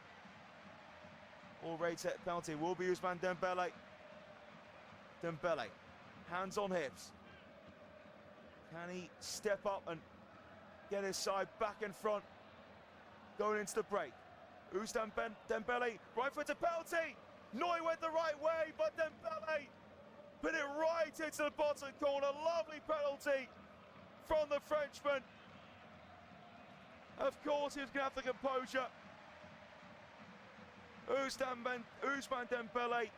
already take the penalty. Will be Ousmane Dembele. Dembele, hands on hips. Can he step up and get his side back in front? Going into the break. Ousmane Dembele, right foot to penalty. Neuer went the right way, but Dembele put it right into the bottom corner. Lovely penalty from the Frenchman. Of course, he was going to have the composure. Ousmane Dembele,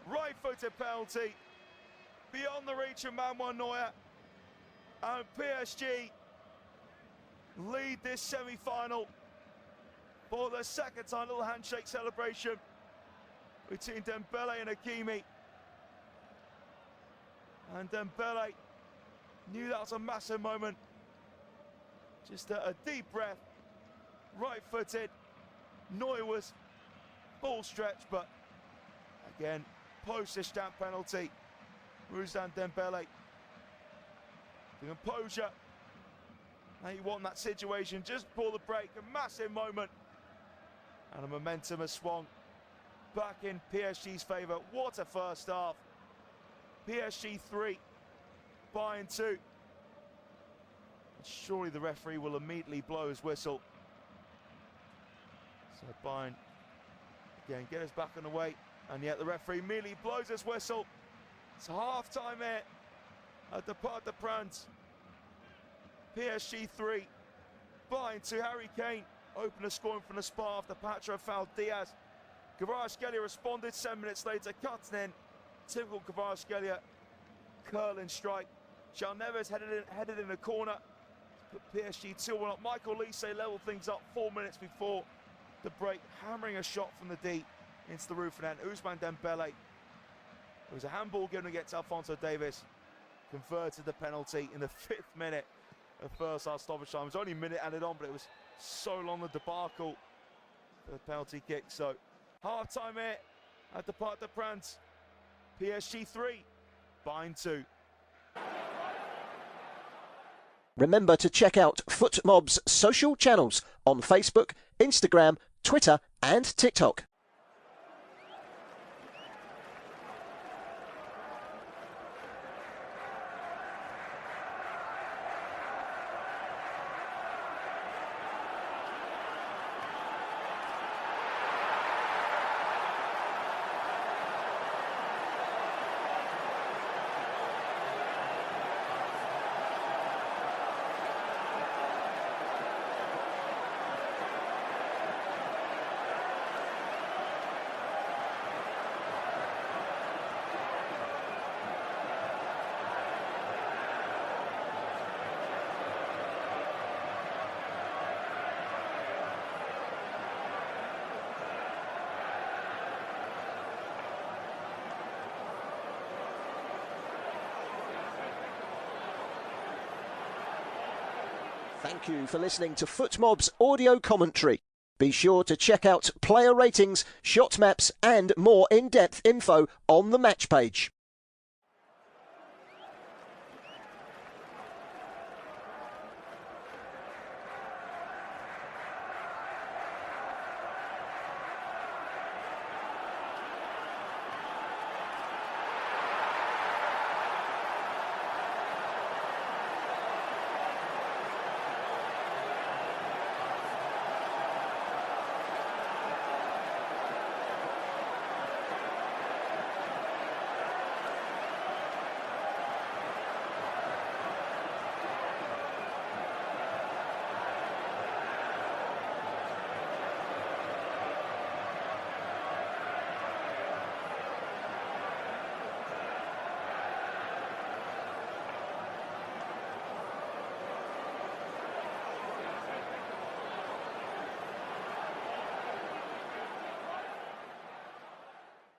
right-footed penalty, beyond the reach of Manuel Neuer, and PSG lead this semi-final for the second time. Little handshake celebration between Dembele and Hakimi. And Dembele knew that was a massive moment. Just a deep breath, right-footed. Neuer was full stretch, but again, postage stamp penalty. Ousmane Dembele, the composure that you want in that situation just before the break. A massive moment, and the momentum has swung back in PSG's favour. What a first half. PSG 3, Bayern 2. Surely the referee will immediately blow his whistle. So Bayern again get us back on the way, and yet the referee immediately blows his whistle. It's half time here at the Parc des Princes. PSG 3, Bayern 2. Harry Kane opened the scoring from the spot after Patro fouled Diaz. Kvaratskhelia responded 7 minutes later, cutting in. Typical Kvaratskhelia curling strike. Jean Neves headed in the corner. Put PSG 2-1 up. Michael Olise leveled things up 4 minutes before the break, hammering a shot from the D into the roof, and then Ousmane Dembele. It was a handball given against Alphonso Davies. Converted the penalty in the 5th minute of first half stoppage time. It was only a minute added on, but it was so long the debacle for the penalty kick. So half time here at the Parc des Princes. PSG 3, Bayern 2. Remember to check out FootMob's social channels on Facebook, Instagram, Twitter and TikTok. Thank you for listening to FootMob's audio commentary. Be sure to check out player ratings, shot maps and more in-depth info on the match page.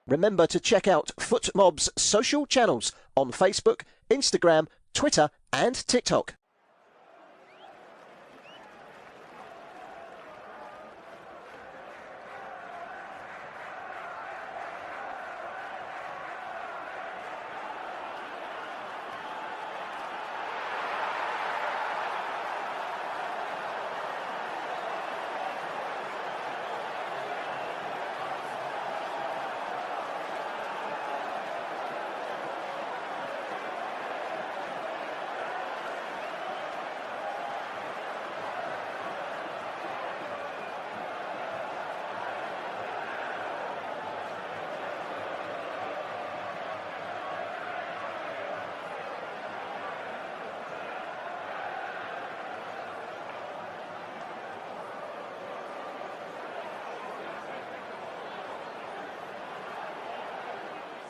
Remember to check out FootMob's social channels on Facebook, Instagram, Twitter and TikTok.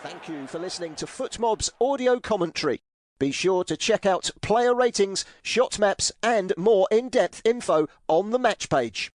Thank you for listening to FootMob's audio commentary. Be sure to check out player ratings, shot maps and more in-depth info on the match page.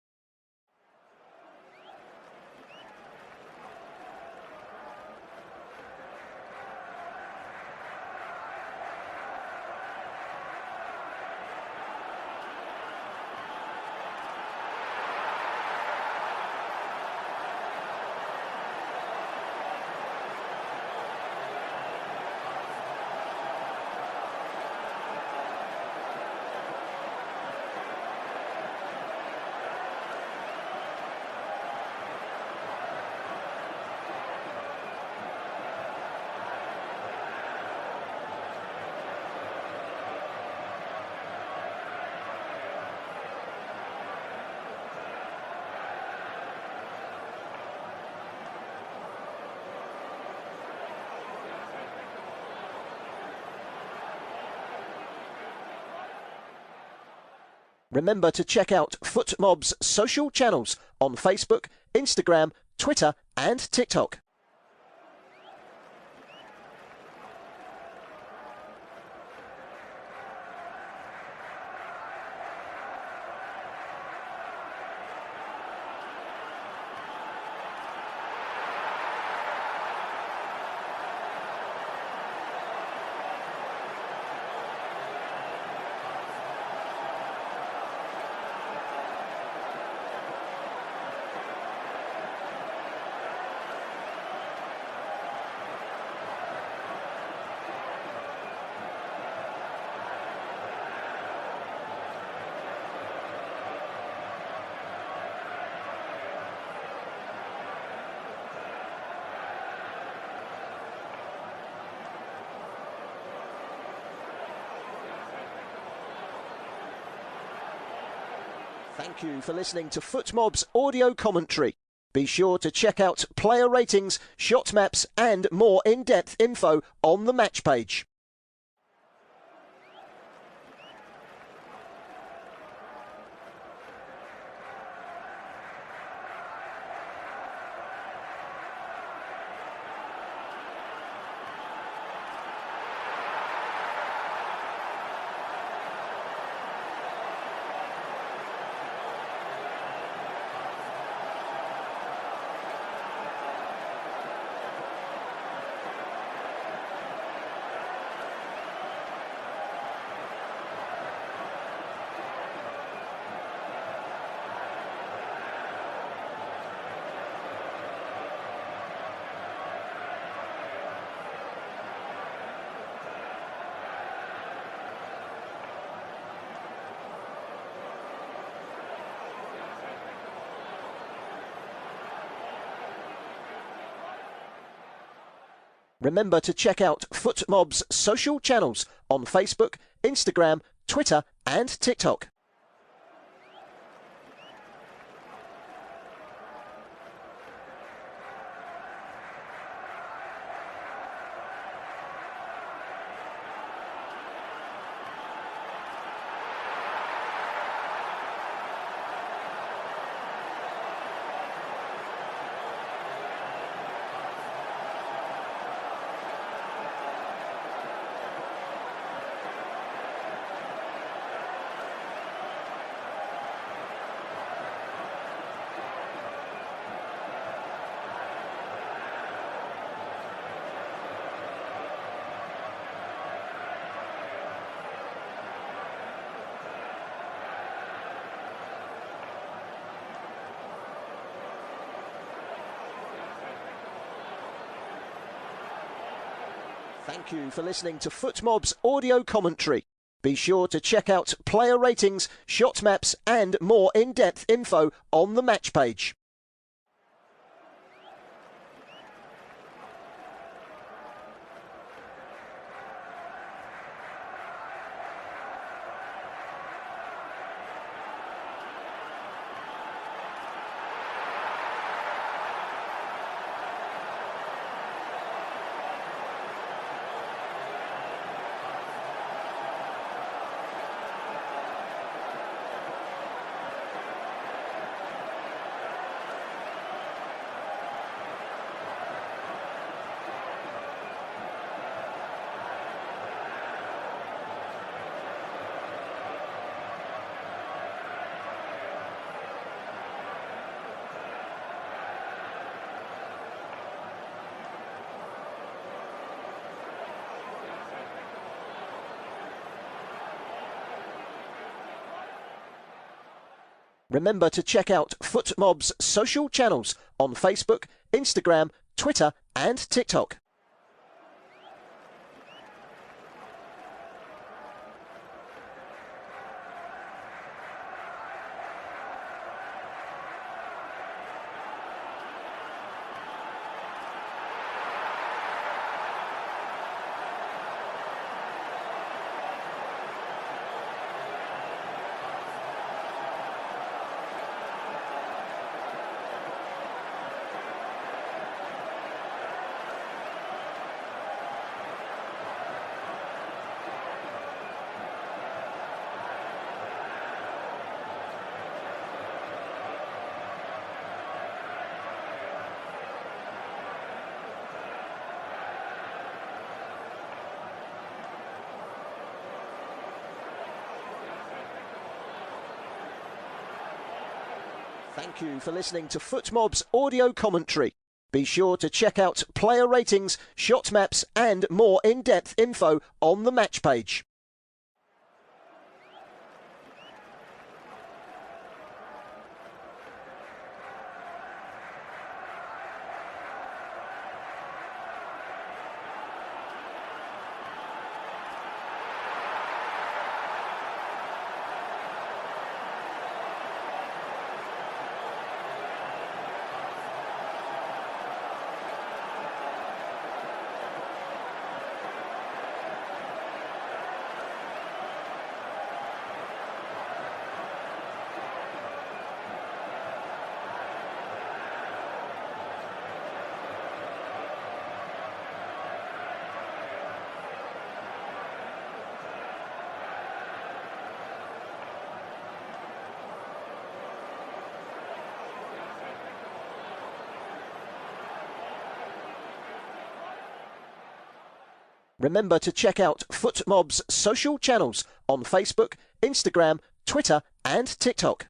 Remember to check out FootMob's social channels on Facebook, Instagram, Twitter and TikTok. Thank you for listening to FootMob's audio commentary. Be sure to check out player ratings, shot maps and more in-depth info on the match page. Remember to check out FootMob's social channels on Facebook, Instagram, Twitter and TikTok. Thank you for listening to FootMob's audio commentary. Be sure to check out player ratings, shot maps and more in-depth info on the match page. Remember to check out FootMob's social channels on Facebook, Instagram, Twitter and TikTok. Thank you for listening to FootMob's audio commentary. Be sure to check out player ratings, shot maps and more in-depth info on the match page. Remember to check out FootMob's social channels on Facebook, Instagram, Twitter and TikTok.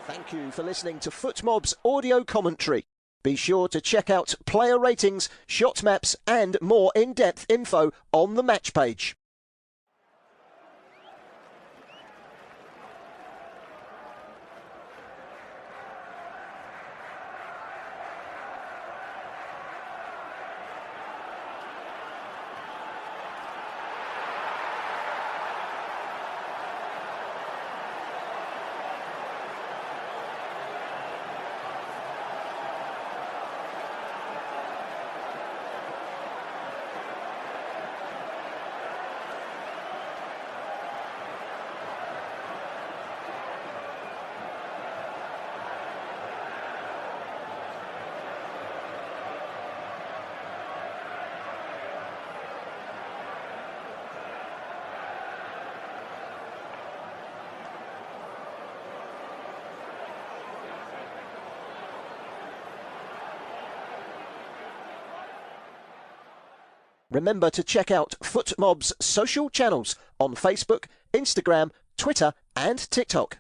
Thank you for listening to FootMob's audio commentary. Be sure to check out player ratings, shot maps and more in-depth info on the match page. Remember to check out FootMob's social channels on Facebook, Instagram, Twitter and TikTok.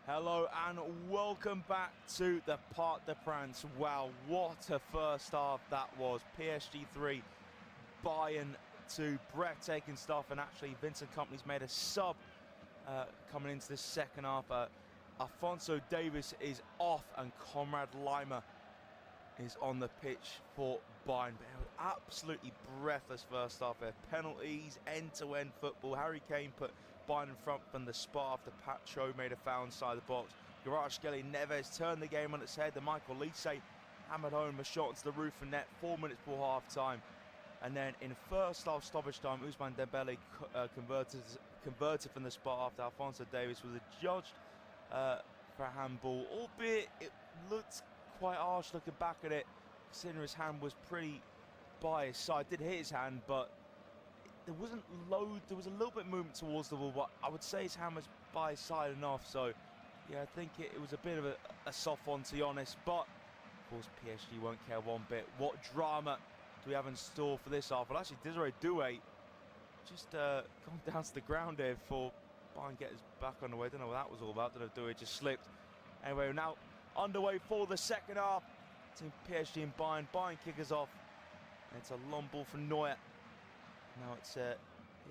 Hello and welcome back to the Parc des Princes. Wow, what a first half that was. PSG 3, Bayern 2, breathtaking stuff. And actually Vincent Kompany's made a sub coming into the second half. Alphonso Davies is off and Conrad Laimer is on the pitch for Bayern. But it was absolutely breathless first half there. Penalties, end-to-end football. Harry Kane put Bayern in front from the spot after Pacho made a foul inside the box. Kvaratskhelia Neves turned the game on its head. The Michael Olise hammered home a shot into the roof of net 4 minutes before half-time. And then in first half stoppage time, Ousmane Dembele converted from the spot after Alphonso Davies was adjudged for a handball, albeit it looked quite harsh looking back at it, considering his hand was pretty by his side. Did hit his hand, but there wasn't load. There was a little bit of movement towards the ball, but I would say his hand was by his side enough. So yeah, I think it was a bit of a soft one, to be honest. But of course PSG won't care one bit. What drama do we have in store for this half? Well, actually Desiree Doué just gone down to the ground here for Bayern get his back on the way. Don't know what that was all about. Don't know if Doué just slipped. Anyway, we're now underway for the second half. Team PSG and Bayern. Bayern kick us off. And it's a long ball for Neuer. Now it's here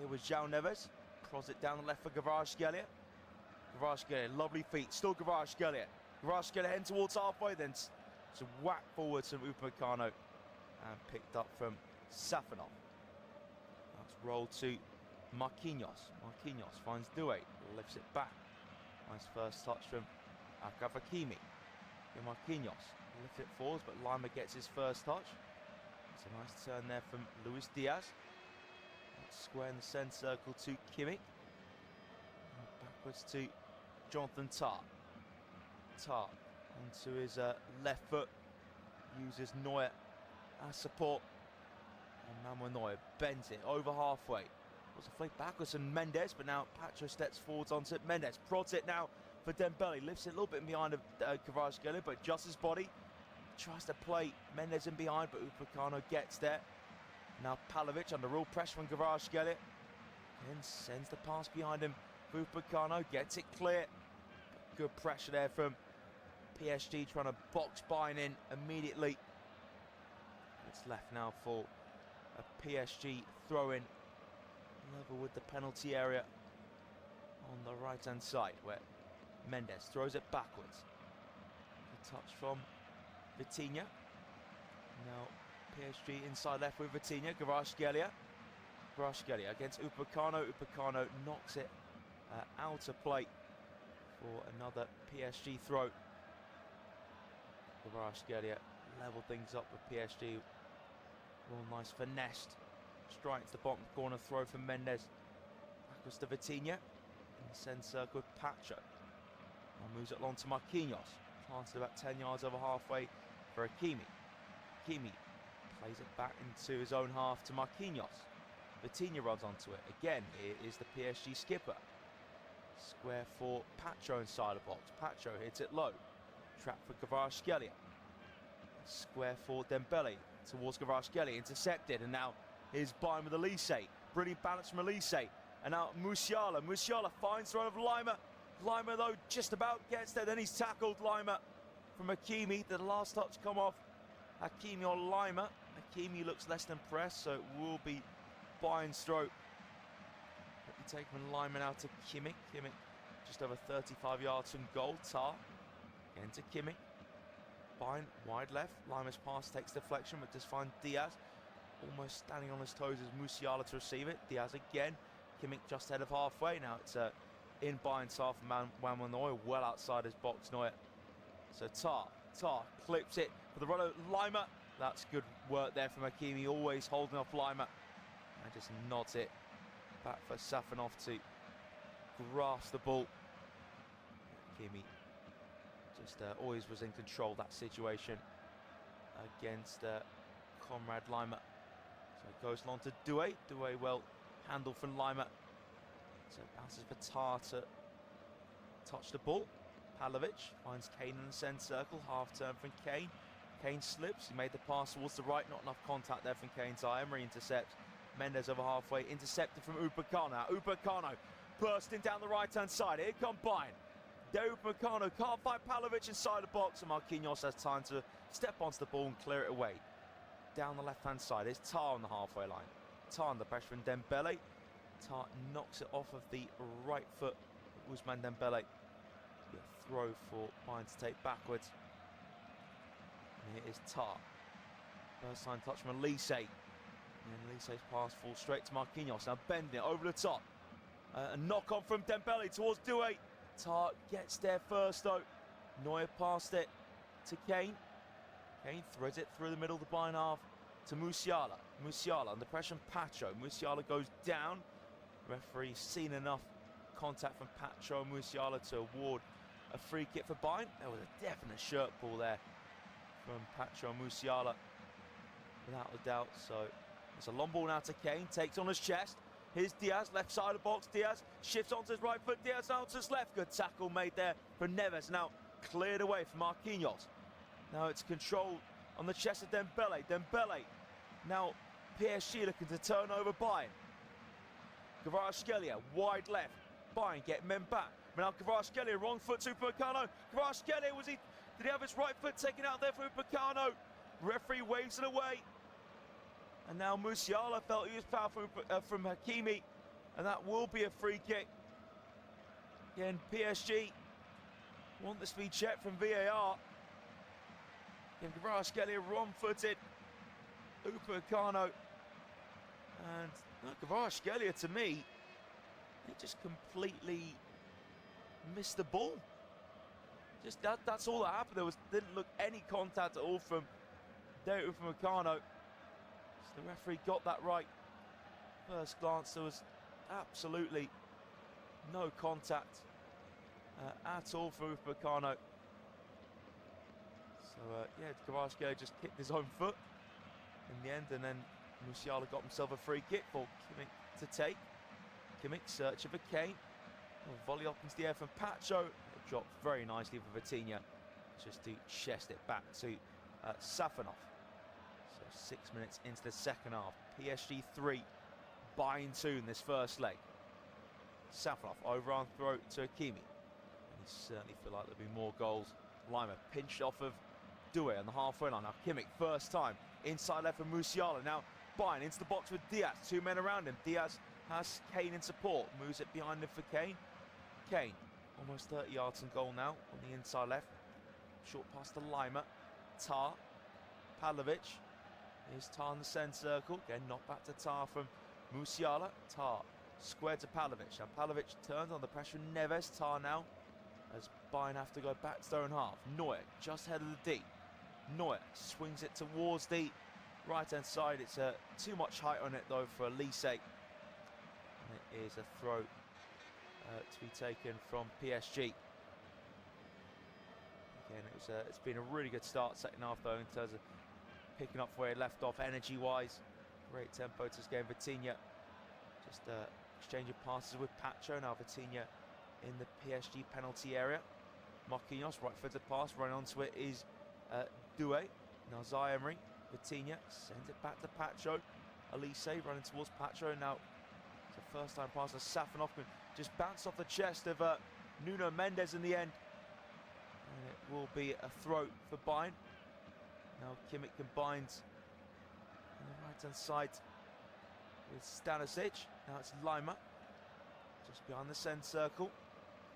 with João Neves. Cross it down the left for Kvaratskhelia. Kvaratskhelia, lovely feet. Still Kvaratskhelia. Kvaratskhelia heading towards halfway. Then it's a whack forward to Upamecano. And picked up from Safanov. That's rolled to Marquinhos. Marquinhos finds Doué. Lifts it back. Nice first touch from Achraf Hakimi. Marquinhos lifts it forwards, but Laimer gets his first touch. It's a nice turn there from Luis Diaz. Square in the centre circle to Kimmich. Backwards to Jonathan Tah. Tah onto his left foot. Uses Neuer as support. And Manuel Neuer bends it over halfway. Was a flick backwards from Mendes, but now Pacho steps forwards onto it. Mendes prods it now for Dembele. Lifts it a little bit behind Kvaratskhelia, but adjusts his body. Tries to play Mendes in behind, but Upamecano gets there. Now Palovic under real pressure from Kvaratskhelia. Then sends the pass behind him. Upamecano gets it clear. Good pressure there from PSG, trying to box Bayern in immediately. It's left now for a PSG throw-in. Level with the penalty area on the right-hand side, where Mendes throws it backwards. A touch from Vitinha. Now PSG inside left with Vitinha. Kvaratskhelia. Kvaratskhelia against Upamecano. Upamecano knocks it out of play for another PSG throw. Kvaratskhelia level things up with PSG. Real nice finesse. Straight to the bottom corner, throw from Mendes. Backwards to Vitinha. In the centre circle with Pacho. Now moves it along to Marquinhos. Planted about 10 yards over halfway for Hakimi. Hakimi plays it back into his own half to Marquinhos. Vitinha runs onto it. Again, here is the PSG skipper. Square for Pacho inside the box. Pacho hits it low. Trap for Kvaratskhelia. Square for Dembele towards Kvaratskhelia. Intercepted, and now here's Bayern with Olise. Brilliant balance from Olise. And now Musiala. Musiala finds the run of Laimer. Laimer, though, just about gets there. Then he's tackled, Laimer, from Hakimi. Did the last touch come off Hakimi or Laimer? Hakimi looks less than pressed, so it will be Bayern's throw. Take from Laimer now to Kimmich. Kimmich just over 35 yards from goal. Tah again to Kimmich. Bayern wide left. Lima's pass takes deflection, but does find Diaz. Almost standing on his toes as Musiala to receive it. Diaz again. Kimmich just ahead of halfway. Now it's in Bayern's half. Wamman Neuer well outside his box. Neuer. So Tar clips it for the runner. Lima. That's good work there from Hakimi. Always holding off Lima. And just nods it back for Safanov to grasp the ball. Hakimi just always was in control of that situation against Conrad Lima. So it goes along to Doué. Doué well handled from Lima. So it bounces for Tar to touch the ball. Pavlovic finds Kane in the centre circle. Half turn from Kane. Kane slips. He made the pass towards the right. Not enough contact there from Kane's eye. Emery intercepts. Mendes over halfway. Intercepted from Upamecano. Upamecano bursting down the right-hand side. Here come Bayern. Upamecano can't find Pavlovic inside the box, and Marquinhos has time to step onto the ball and clear it away. Down the left-hand side is Tar on the halfway line. Tar under pressure from Dembele. Tar knocks it off of the right foot of Ousmane Dembele. A throw for Bayern to take backwards. And here is Tar. First time touch from Elise. And Elise's pass falls straight to Marquinhos. Now bending it over the top. A knock on from Dembele towards Doué. Tar gets there first though. Neuer passed it to Kane. Kane threads it through the middle of the Bayern half to Musiala. Musiala under pressure from Pacho. Musiala goes down. Referee's seen enough contact from Pacho and Musiala to award a free kick for Bayern. There was a definite shirt pull there from Pacho and Musiala, without a doubt. So it's a long ball now to Kane. Takes on his chest. Here's Diaz, left side of the box. Diaz shifts onto his right foot. Diaz out to his left. Good tackle made there for Neves. Now cleared away from Marquinhos. Now it's controlled on the chest of Dembele. Dembele. Now PSG looking to turn over Bayern. Kvaratskhelia wide left. Bayern get men back. Now Kvaratskhelia wrong foot to Upamecano. Kvaratskhelia did he have his right foot taken out there for Upamecano? Referee waves it away. And now Musiala felt he was fouled from Hakimi, and that will be a free kick. Again, PSG want this to be checked from VAR. Again, Kvaratskhelia wrong-footed. Upamecano. And Kvaratskhelia, to me, he just completely missed the ball. Just that's all that happened. Didn't look any contact at all from Upamecano. The referee got that right. First glance, there was absolutely no contact at all for Upamecano. So yeah, Kvaratskhelia just kicked his own foot in the end, and then Musiala got himself a free kick for Kimmich to take. Kimmich searching for Kane. Volley up into the air from Pacho. It dropped very nicely for Vitinha, just to chest it back to Safanov. 6 minutes into the second half. PSG 3, Bayern 2 in this first leg. Safanov overarm throw to Hakimi. And he certainly feel like there'll be more goals. Lima pinched off of Doué on the halfway line. Now Kimmich, first time, inside left for Musiala. Now Bayern into the box with Diaz. Two men around him. Diaz has Kane in support. Moves it behind him for Kane. Kane, almost 30 yards and goal now on the inside left. Short pass to Lima. Tar. Pavlovic. Here's Tar in the centre circle. Again, knock back to Tar from Musiala. Tar square to Pavlovic. Now Pavlovic turns on the pressure. Neves. Tar now, as Bayern have to go back to their own half. Neuer just ahead of the D. Neuer swings it towards the right-hand side. It's too much height on it though for Elise. And it is a throw to be taken from PSG. Again, it's been a really good start second half though in terms of picking up where he left off energy-wise. Great tempo to this game. Vitinha just exchanging passes with Pacho. Now Vitinha in the PSG penalty area. Marquinhos, right-footed pass, running onto it is Doué. Now Emery. Vitinha sends it back to Pacho. Elise running towards Pacho. Now it's a first-time pass to Safanov. Just bounced off the chest of Nuno Mendes in the end. And it will be a throw for Bayern. Now Kimmich combines on the right-hand side with Stanisic. Now it's Lima, just behind the centre circle.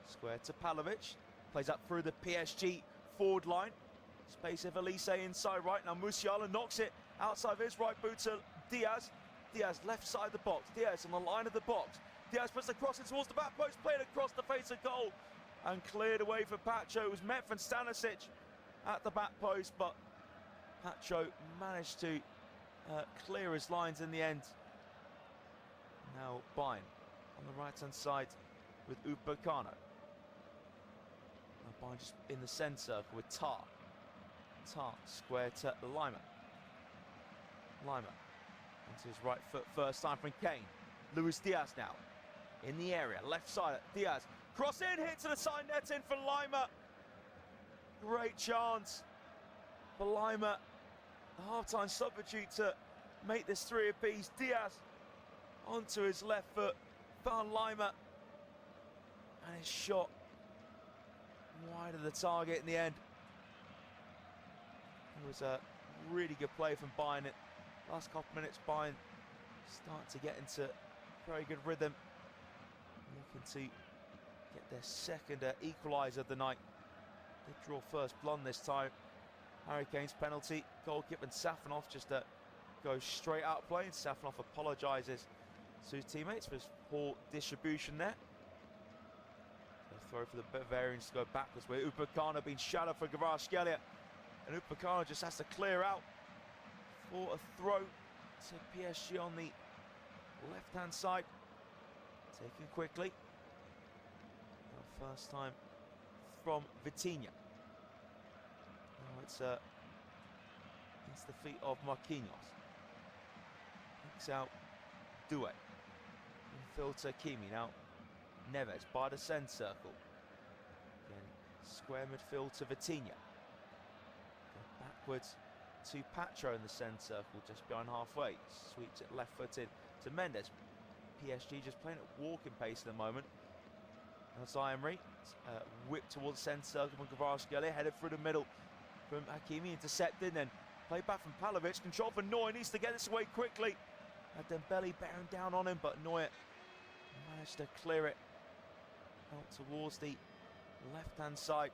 Square to Pavlovic. Plays up through the PSG forward line. Space of Elise inside right. Now Musiala knocks it outside of his right boot to Diaz. Diaz left side of the box. Diaz on the line of the box. Diaz puts the cross in towards the back post, played across the face of goal and cleared away for Pacho. It was met from Stanisic at the back post, but Pacho managed to clear his lines in the end. Now Bayern on the right hand side with Upamecano. Now Bayern just in the centre circle with Tar. Tar square to Lima. Lima onto his right foot first time from Kane. Luis Diaz now in the area, left side. Diaz cross in, hit to the side net in for Lima. Great chance for Lima. The half-time substitute to make this 3 apiece. Diaz onto his left foot, found Lima, and his shot wide of the target in the end. It was a really good play from Bayern. Last couple of minutes, Bayern start to get into very good rhythm, looking to get their second equaliser of the night. They draw first blood this time. Harry Kane's penalty, goalkeeper and Safanov just goes straight out play, and Safanov apologises to his teammates for his poor distribution there. So throw for the Bavarians to go backwards, where Upamecano being shadowed for Kvaratskhelia, and Upamecano just has to clear out for a throw to PSG on the left-hand side. Taken quickly. Now first time from Vitinha. Now it's the feet of Marquinhos. Kicks out Doué. Infield to Kimi. Now Neves by the centre circle. Again, square midfield to Vitinha. Go backwards to Pacho in the centre circle, just behind halfway. Sweeps it left-footed to Mendes. PSG just playing at walking pace at the moment. Now Zaimri, whipped towards the centre circle from Kvaratskhelia, headed through the middle from Hakimi, intercepted, then played back from Pavlovic. Control for Neuer, needs to get this away quickly. Dembele bearing down on him, but Neuer managed to clear it out towards the left-hand side.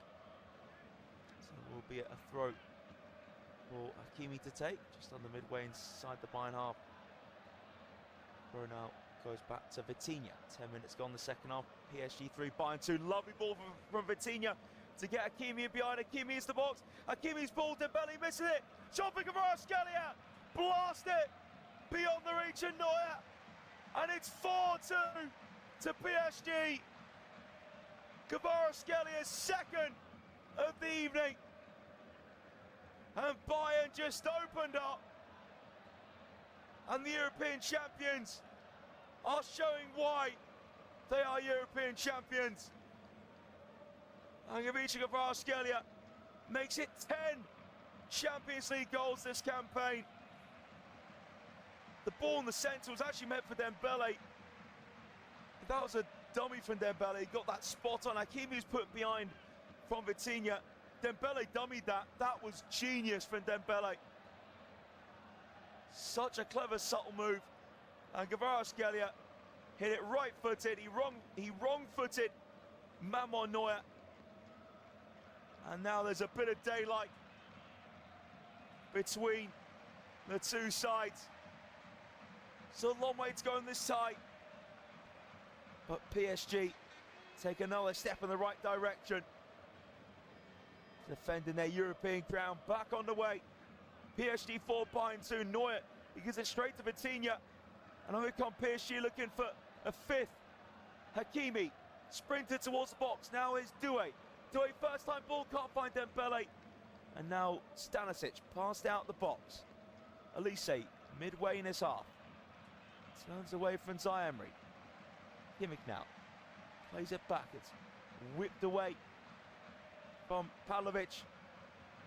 So it will be a throw for Hakimi to take, just on the midway inside the Bayern half. Throw now goes back to Vitinha. 10 minutes gone the second half. PSG 3, Bayern 2. Lovely ball from Vitinha to get Hakimi in behind. Hakimi is the box. Hakimi's ball, Dembele misses it. Shot for Kvaratskhelia. Blast it beyond the reach of Neuer. And it's 4-2 to PSG. Kvaratskelia's second of the evening. And Bayern just opened up. And the European champions are showing why they are European champions. And Kvaratskhelia makes it 10 Champions League goals this campaign. The ball in the centre was actually meant for Dembele. That was a dummy from Dembele. He got that spot on. Hakimi was put behind from Vitinha. Dembele dummied that. That was genius from Dembele. Such a clever, subtle move. And Kvaratskhelia hit it right-footed. He wrong-footed Manuel Neuer. And now there's a bit of daylight between the two sides. It's a long way to go in this tie. But PSG take another step in the right direction. Defending their European crown, back on the way. PSG 4, Bayern 2. Neuer, he gives it straight to Vitinha. And here come PSG looking for a fifth. Hakimi sprinted towards the box. Now is Doué. Doué first time ball, can't find Dembele. And now Stanisic passed out the box. Elise midway in his half. Turns away from Zaimri. Kimmich now plays it back. It's whipped away from Pavlovic.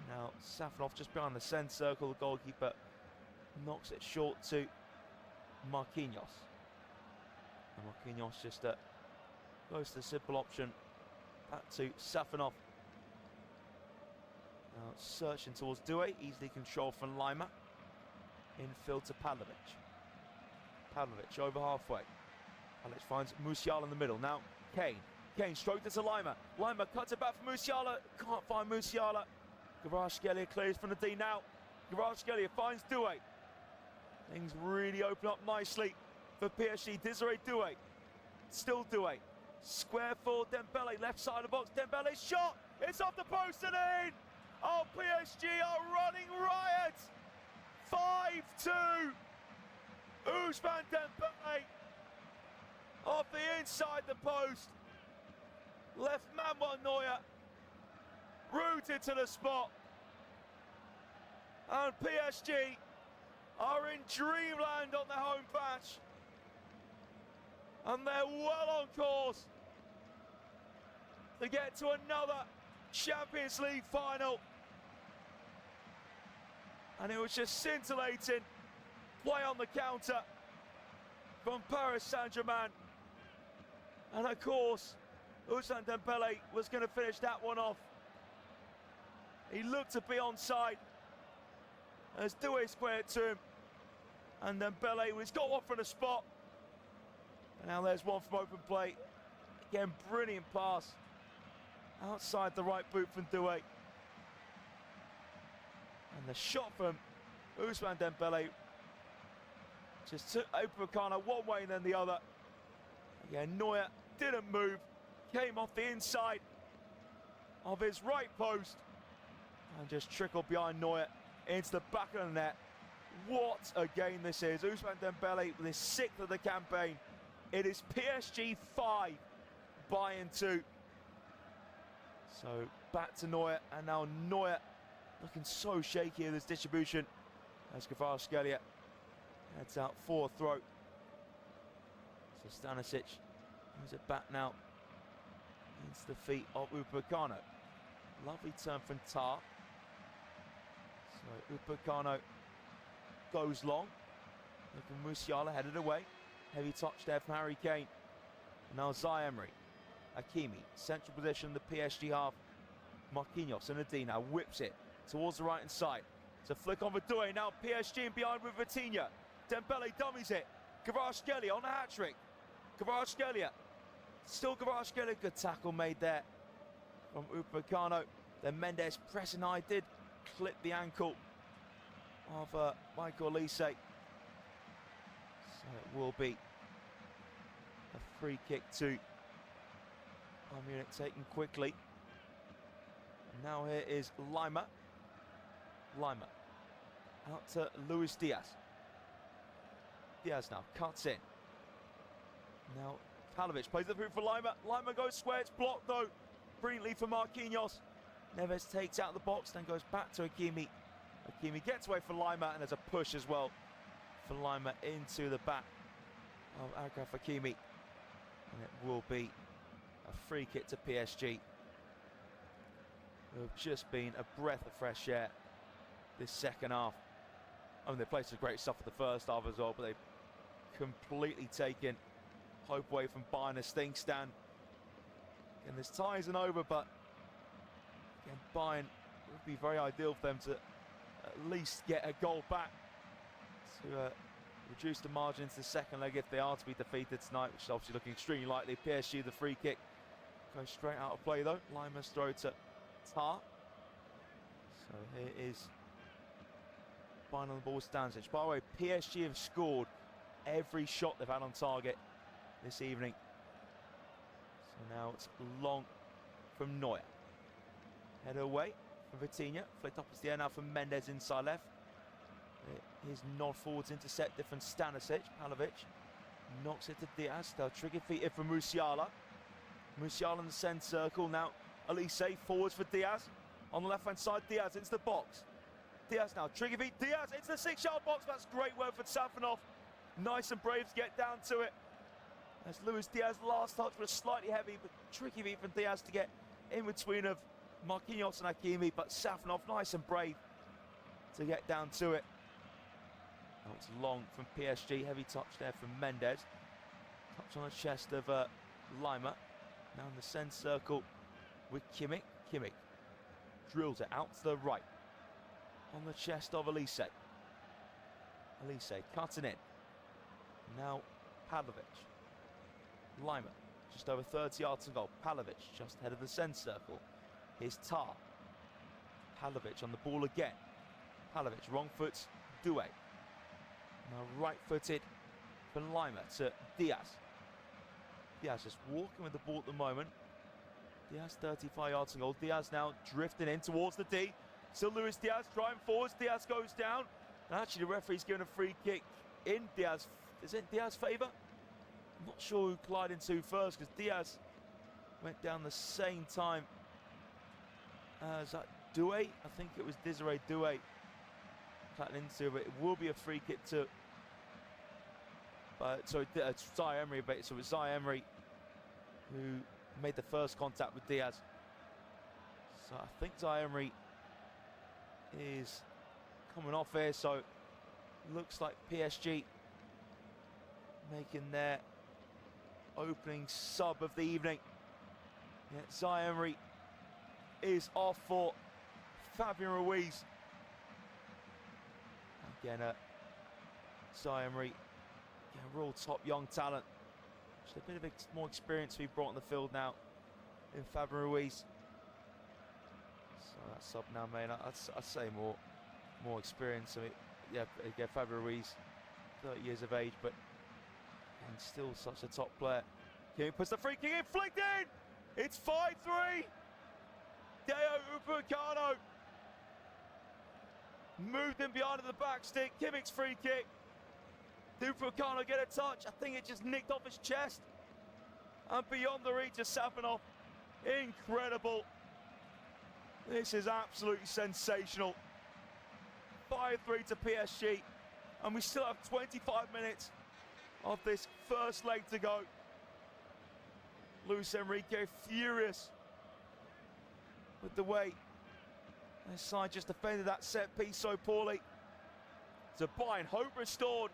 Now Safanov just behind the centre circle. The goalkeeper knocks it short to Marquinhos. And Marquinhos just goes to the simple option. Back to Safanov. Now searching towards Doué. Easily controlled from Lima. Infield to Pavlovic. Pavlovic over halfway. Alex finds Musiala in the middle. Now Kane. Kane stroked it to Lima. Lima cuts it back for Musiala. Can't find Musiala. Kvaratskhelia clears from the D now. Kvaratskhelia finds Doué. Things really open up nicely for PSG. Desiree Doué. Still Doué. Square for Dembele, left side of the box. Dembele's shot. It's off the post and in. Oh, PSG are running riot. 5-2. Ousmane Dembele off the inside the post. Left Manuel Neuer rooted to the spot. And PSG are in dreamland on their home patch. And they're well on course to get to another Champions League final. And it was just scintillating play on the counter from Paris Saint-Germain. And of course, Ousmane Dembele was going to finish that one off. He looked to be onside as Doué squared to him. And Dembele was got one from the spot. And now there's one from open play. Again, brilliant pass outside the right boot from Doué. And the shot from Ousmane Dembele just took Upamecano one way and then the other. Again, Neuer didn't move, came off the inside of his right post and just trickled behind Neuer into the back of the net. What a game this is. Ousmane Dembele with his 6th of the campaign. It is PSG 5, Bayern 2. So back to Neuer, and now Neuer looking so shaky in this distribution as Kvaratskhelia heads out for a throw. So Stanisic moves it back now into the feet of Upamecano. Lovely turn from Tar. So Upamecano goes long. Looking Musiala headed away. Heavy touch there from Harry Kane. Now Zaire-Emery. Hakimi, central position, the PSG half. Marquinhos and Adina whips it towards the right hand side. It's a flick on for Doué. Now PSG in behind with Vitinha. Dembele dummies it. Kvaratskhelia on a hat-trick. Kvaratskhelia. Still Kvaratskhelia. Good tackle made there from Upamecano. Then Mendes pressing high. Did clip the ankle of Michael Olise. So it will be a free kick to Bayern Munich taken quickly. And now here is Lima. Lima out to Luis Diaz. Diaz now cuts in. Now Palovic plays the through for Lima. Lima goes square. It's blocked though brilliantly for Marquinhos. Neves takes out the box, then goes back to Hakimi. Hakimi gets away for Lima, and there's a push as well for Lima into the back of Achraf Hakimi. And it will be a free kick to PSG. Who have just been a breath of fresh air this second half. I mean, they played some great stuff for the first half as well, but they've completely taken hope away from Bayern as things stand. And this tie isn't over, but again, Bayern would be very ideal for them to at least get a goal back to reduce the margin into the second leg if they are to be defeated tonight, which is obviously looking extremely likely. PSG, the free kick, goes straight out of play though. Lima's throw to Tar. So here is Bayern on the ball with Stanisic. By the way, PSG have scored every shot they've had on target this evening. So now it's long from Neuer. Head away from Vitinha. Flicked up as the air now from Mendes inside left. His nod forwards intercepted from Stanisic. Palovic knocks it to Diaz. They'll trigger feet in from Musiala. Musiala in the centre circle now. Olise forwards for Diaz. On the left hand side, Diaz into the box. Diaz now, trigger feet, Diaz into the 6-yard box. That's great work for Safanov. Nice and brave to get down to it. As Luis Diaz last touch was slightly heavy, but tricky feet from Diaz to get in between of Marquinhos and Hakimi. But Safanov, nice and brave to get down to it. Now it's long from PSG. Heavy touch there from Mendes. Touch on the chest of Lima. Now in the centre circle with Kimmich. Kimmich drills it out to the right. On the chest of Olise. Olise cutting in. Now Palovic. Lima just over 30 yards to goal. Palovic just ahead of the centre circle. Here's Tar. Pavlovic on the ball again. Pavlovic, wrong foot, Doué. Now right-footed from Lima to Diaz. Diaz just walking with the ball at the moment. Diaz 35 yards and goal. Diaz now drifting in towards the D. Still Luis Diaz driving forwards. Diaz goes down. And actually the referee's given a free kick in Diaz. Is it Diaz's favour? I'm not sure who collided into first because Diaz went down the same time as Doué. I think it was Desiree Doué cutting into, but it will be a free kick to Zai Emery, but so it was Zai Emery who made the first contact with Diaz. So I think Zai Emery is coming off here, so looks like PSG making their opening sub of the evening. Yeah, Zai Emery is off for Fabian Ruiz. Again, Zai Emery, again, real top young talent. Just a bit of more experience to be brought on the field now in Fabian Ruiz. So that sub now, mate. I'd say more experience. I mean, yeah, again, Fabian Ruiz, 30 years of age, but and still such a top player. Kane puts the free kick in, flicked in. It's 5-3. Deo Upamecano moved in behind the back stick. Kimmich's free kick. Upamecano get a touch. I think it just nicked off his chest and beyond the reach of Safanov. Incredible. This is absolutely sensational. 5-3 to PSG, and we still have 25 minutes of this first leg to go. Luis Enrique furious with the way their side just defended that set piece so poorly. To Bayern, hope restored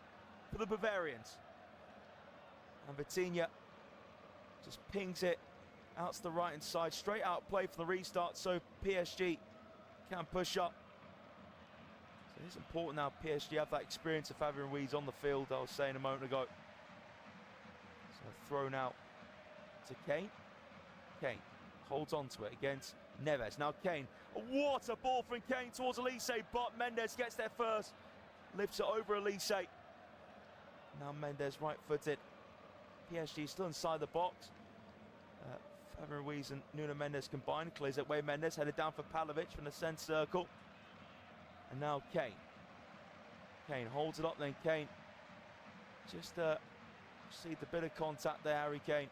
for the Bavarians. And Vitinha just pings it out to the right hand side, straight out play for the restart, so PSG can push up. So it's important now PSG have that experience of Fabian Ruiz on the field, I was saying a moment ago. So throw now to Kane. Kane holds on to it against Neves. Now Kane, what a ball from Kane towards Elise, but Mendes gets there first. Lifts it over Elise. Now Mendes right-footed. PSG still inside the box. Fabian Ruiz and Nuno Mendes combined. Clears it away. Mendes headed down for Pavlovic from the centre circle. And now Kane. Kane holds it up, then Kane just received a bit of contact there, Harry Kane.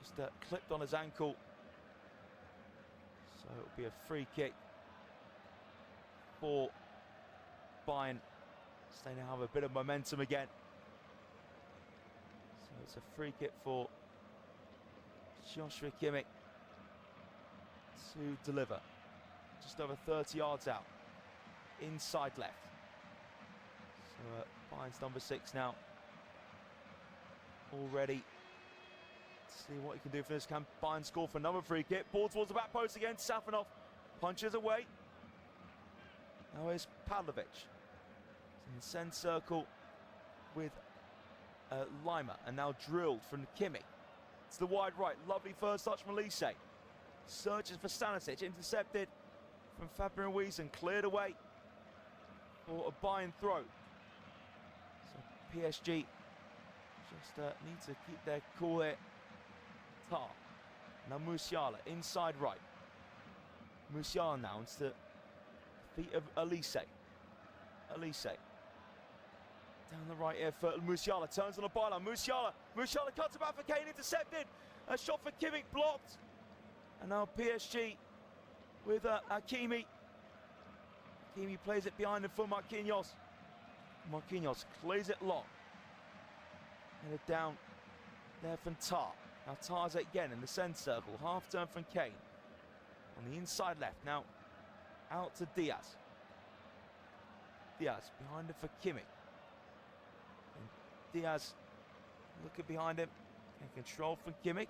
Just clipped on his ankle. So it'll be a free kick for Bayern. So they now have a bit of momentum again. So it's a free kick for Joshua Kimmich to deliver. Just over 30 yards out. Inside left. So Bayern's number 6 now. All ready. See what he can do for this. Can Bayern score for another free kick? Ball towards the back post again. Safanov punches away. Now here's Pavlovic. In the centre circle with Lima. And now drilled from Kimmich. To the wide right. Lovely first touch from Elise. Searches for Stanisic. Intercepted from Fabian Ruiz and cleared away for a Bayern throw. So PSG just need to keep their cool here. Tar. Now Musiala inside right. Musiala now into the feet of Elise. Elise. Down the right here for Musiala. Turns on the byline. Musiala cuts it back for Kane. Intercepted. A shot for Kimmich blocked. And now PSG with Hakimi. Hakimi plays it behind him for Marquinhos. Marquinhos clears it long. Headed down there from Tar. Now Tar's again in the centre circle. Half turn from Kane. On the inside left. Now out to Diaz. Diaz behind him for Kimmich. And Diaz looking behind him. And control from Kimmich.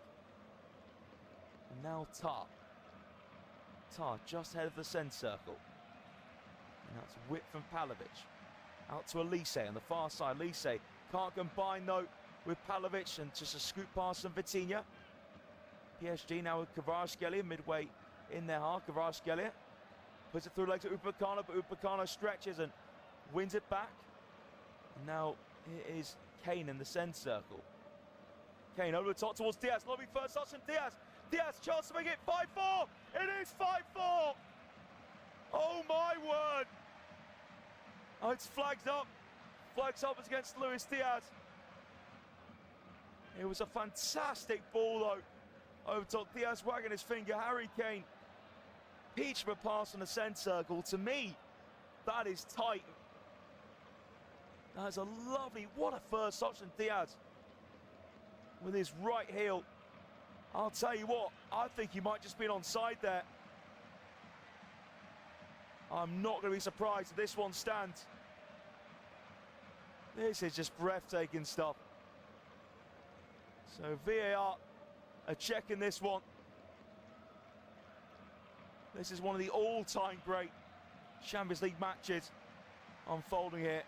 And now Tar. Tar just ahead of the centre circle. And that's whip from Pavlovic. Out to Elise on the far side. Elise can't combine though with Pavlovic, and just a scoop pass from Vitinha. PSG now with Kvaratskhelia midway in their half. Kvaratskhelia Puts it through legs of Upamecano, but Upamecano stretches and wins it back. And now it is Kane in the centre circle. Kane over the top towards Diaz. Lobby first touch from Diaz. Diaz, chance to make it 5-4. It is 5-4. Oh my word. Oh, it's flags up. Flags up against Luis Diaz. It was a fantastic ball though. Over top, Diaz wagging his finger. Harry Kane. Peach of a pass on the centre circle. To me, that is tight. That is a lovely, what a first touch from Diaz. With his right heel. I'll tell you what, I think he might just be onside there. I'm not going to be surprised if this one stands. This is just breathtaking stuff. So VAR are checking this one. This is one of the all-time great Champions League matches unfolding here.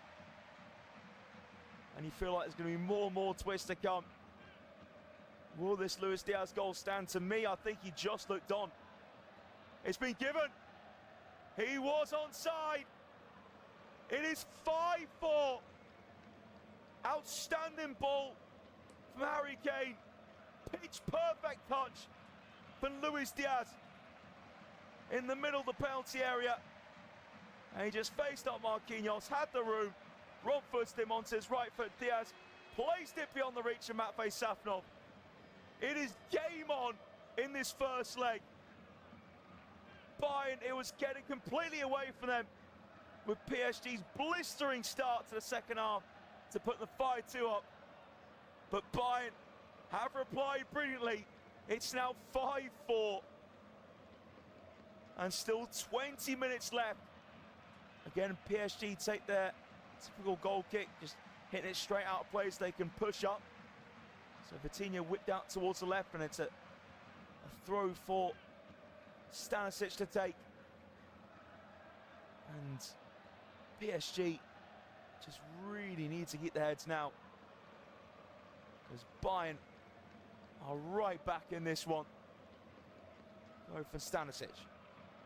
And you feel like there's going to be more and more twists to come. Will this Luis Diaz goal stand? To me, I think he just looked on. It's been given. He was onside. It is 5-4. Outstanding ball from Harry Kane. Pitch perfect touch from Luis Diaz in the middle of the penalty area. And he just faced up Marquinhos, had the room, wrong-footed him onto his right foot. Diaz placed it beyond the reach of Matvei Safonov. It is game on in this first leg. Bayern, it was getting completely away from them with PSG's blistering start to the second half to put the 5-2 up. But Bayern have replied brilliantly. It's now 5-4. And still 20 minutes left. Again, PSG take their typical goal kick, just hitting it straight out of play so they can push up. So Vitinha whipped out towards the left, and it's a throw for Stanisic to take. And PSG just really need to get their heads now, because Bayern are right back in this one. Go for Stanisic.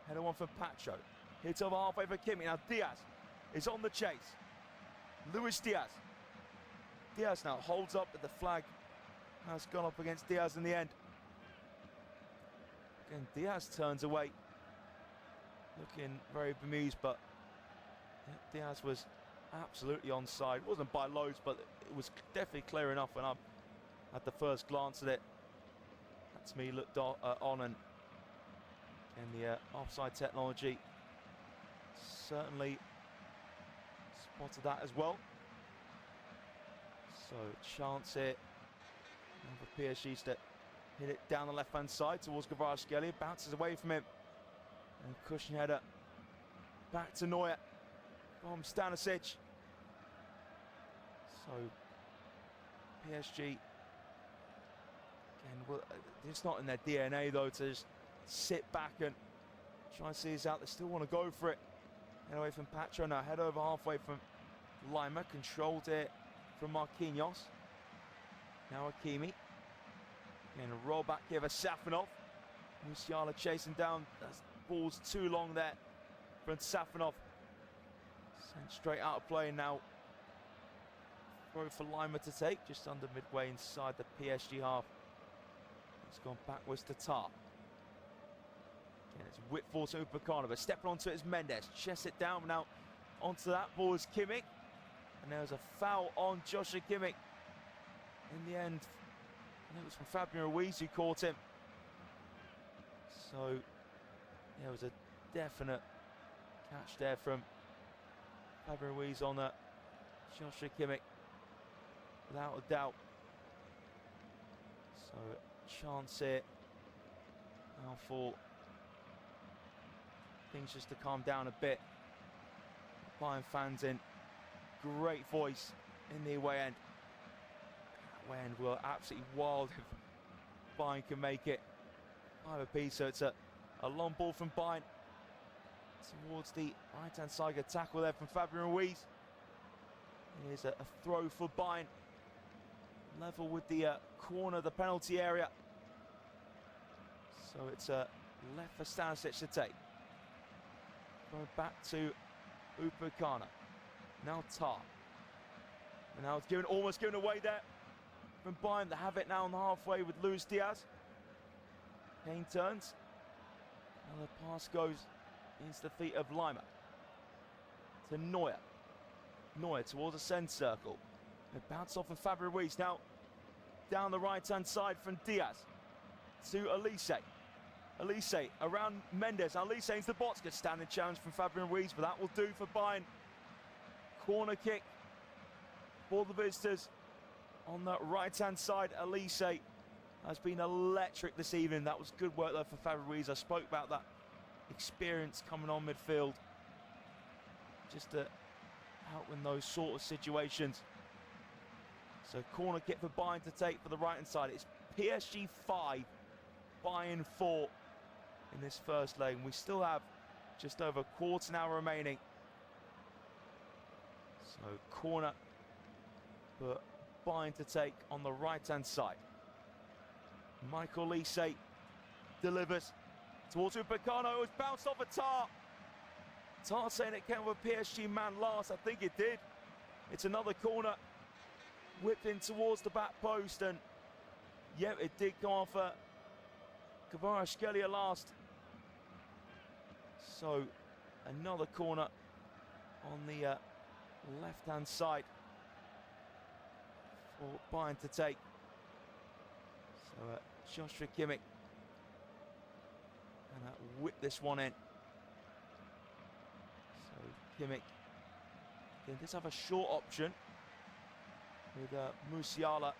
Header one for Pacho. Hits over halfway for Kimi. Now Diaz is on the chase. Luis Diaz. Diaz now holds up, but the flag has gone up against Diaz in the end. Again, Diaz turns away, looking very bemused, but yeah, Diaz was absolutely onside. Wasn't by loads, but it was definitely clear enough when I had the first glance at it. That to me looked on, and the offside technology certainly spotted that as well. So chance here for PSG to hit it down the left-hand side towards Kvaratskhelia, bounces away from him, and cushion header back to Neuer from Stanisic. So PSG, again, well, it's not in their DNA though to just sit back and try and see this out. They still want to go for it. Head away from Pacho now, head over halfway from Lima, controlled it from Marquinhos. Now Hakimi. And a roll back here for Safonov. Musiala chasing down. That ball's too long there from Safonov. Sent straight out of play now. Throw for Lima to take, just under midway inside the PSG half. It's gone backwards to Tar. And it's whipped forward to Upamecano, but stepping onto it is Mendes. Chests it down now. Onto that ball is Kimmich. And there's a foul on Joshua Kimmich. In the end, I think it was from Fabian Ruiz who caught him. So there was a definite catch there from Fabian Ruiz on Joshua Kimmich, without a doubt. So chance here now for things just to calm down a bit. Bayern fans in great voice in the away end. Away end were absolutely wild if Bayern can make it 5 apiece. So it's a long ball from Bayern towards the right-hand side. A tackle there from Fabian Ruiz. Here's a throw for Bayern, level with the corner of the penalty area. So it's a left for Stanisic to take. Going back to Upamecano. Now Tar. And now it's almost given away there from Bayern. They have it now on the halfway with Luis Diaz. Kane turns. And the pass goes into the feet of Lima. To Neuer. Neuer towards the centre circle. They bounce off of Fabio Ruiz. Now down the right-hand side from Diaz to Elise. Elise around Mendes. Now Elise into the box. Good standing challenge from Fabio Ruiz, but that will do for Bayern. Corner kick for the visitors on the right-hand side. Elise has been electric this evening. That was good work though for Fabio Ruiz. I spoke about that experience coming on midfield, just to help in those sort of situations. So corner kick for Bayern to take for the right-hand side. It's PSG 5, Bayern 4 in this first leg. We still have just over a quarter an hour remaining. So corner for Bayern to take on the right-hand side. Michael Elise delivers towards Upamecano. It's bounced off a Tar. Tar saying it came with a PSG man last. I think it did. It's another corner. Whipped in towards the back post, and yeah, it did go off Kvaratskhelia last. So another corner on the left-hand side for Bayern to take. So Joshua Kimmich and whip this one in. So Kimmich does have a short option with Musiala. I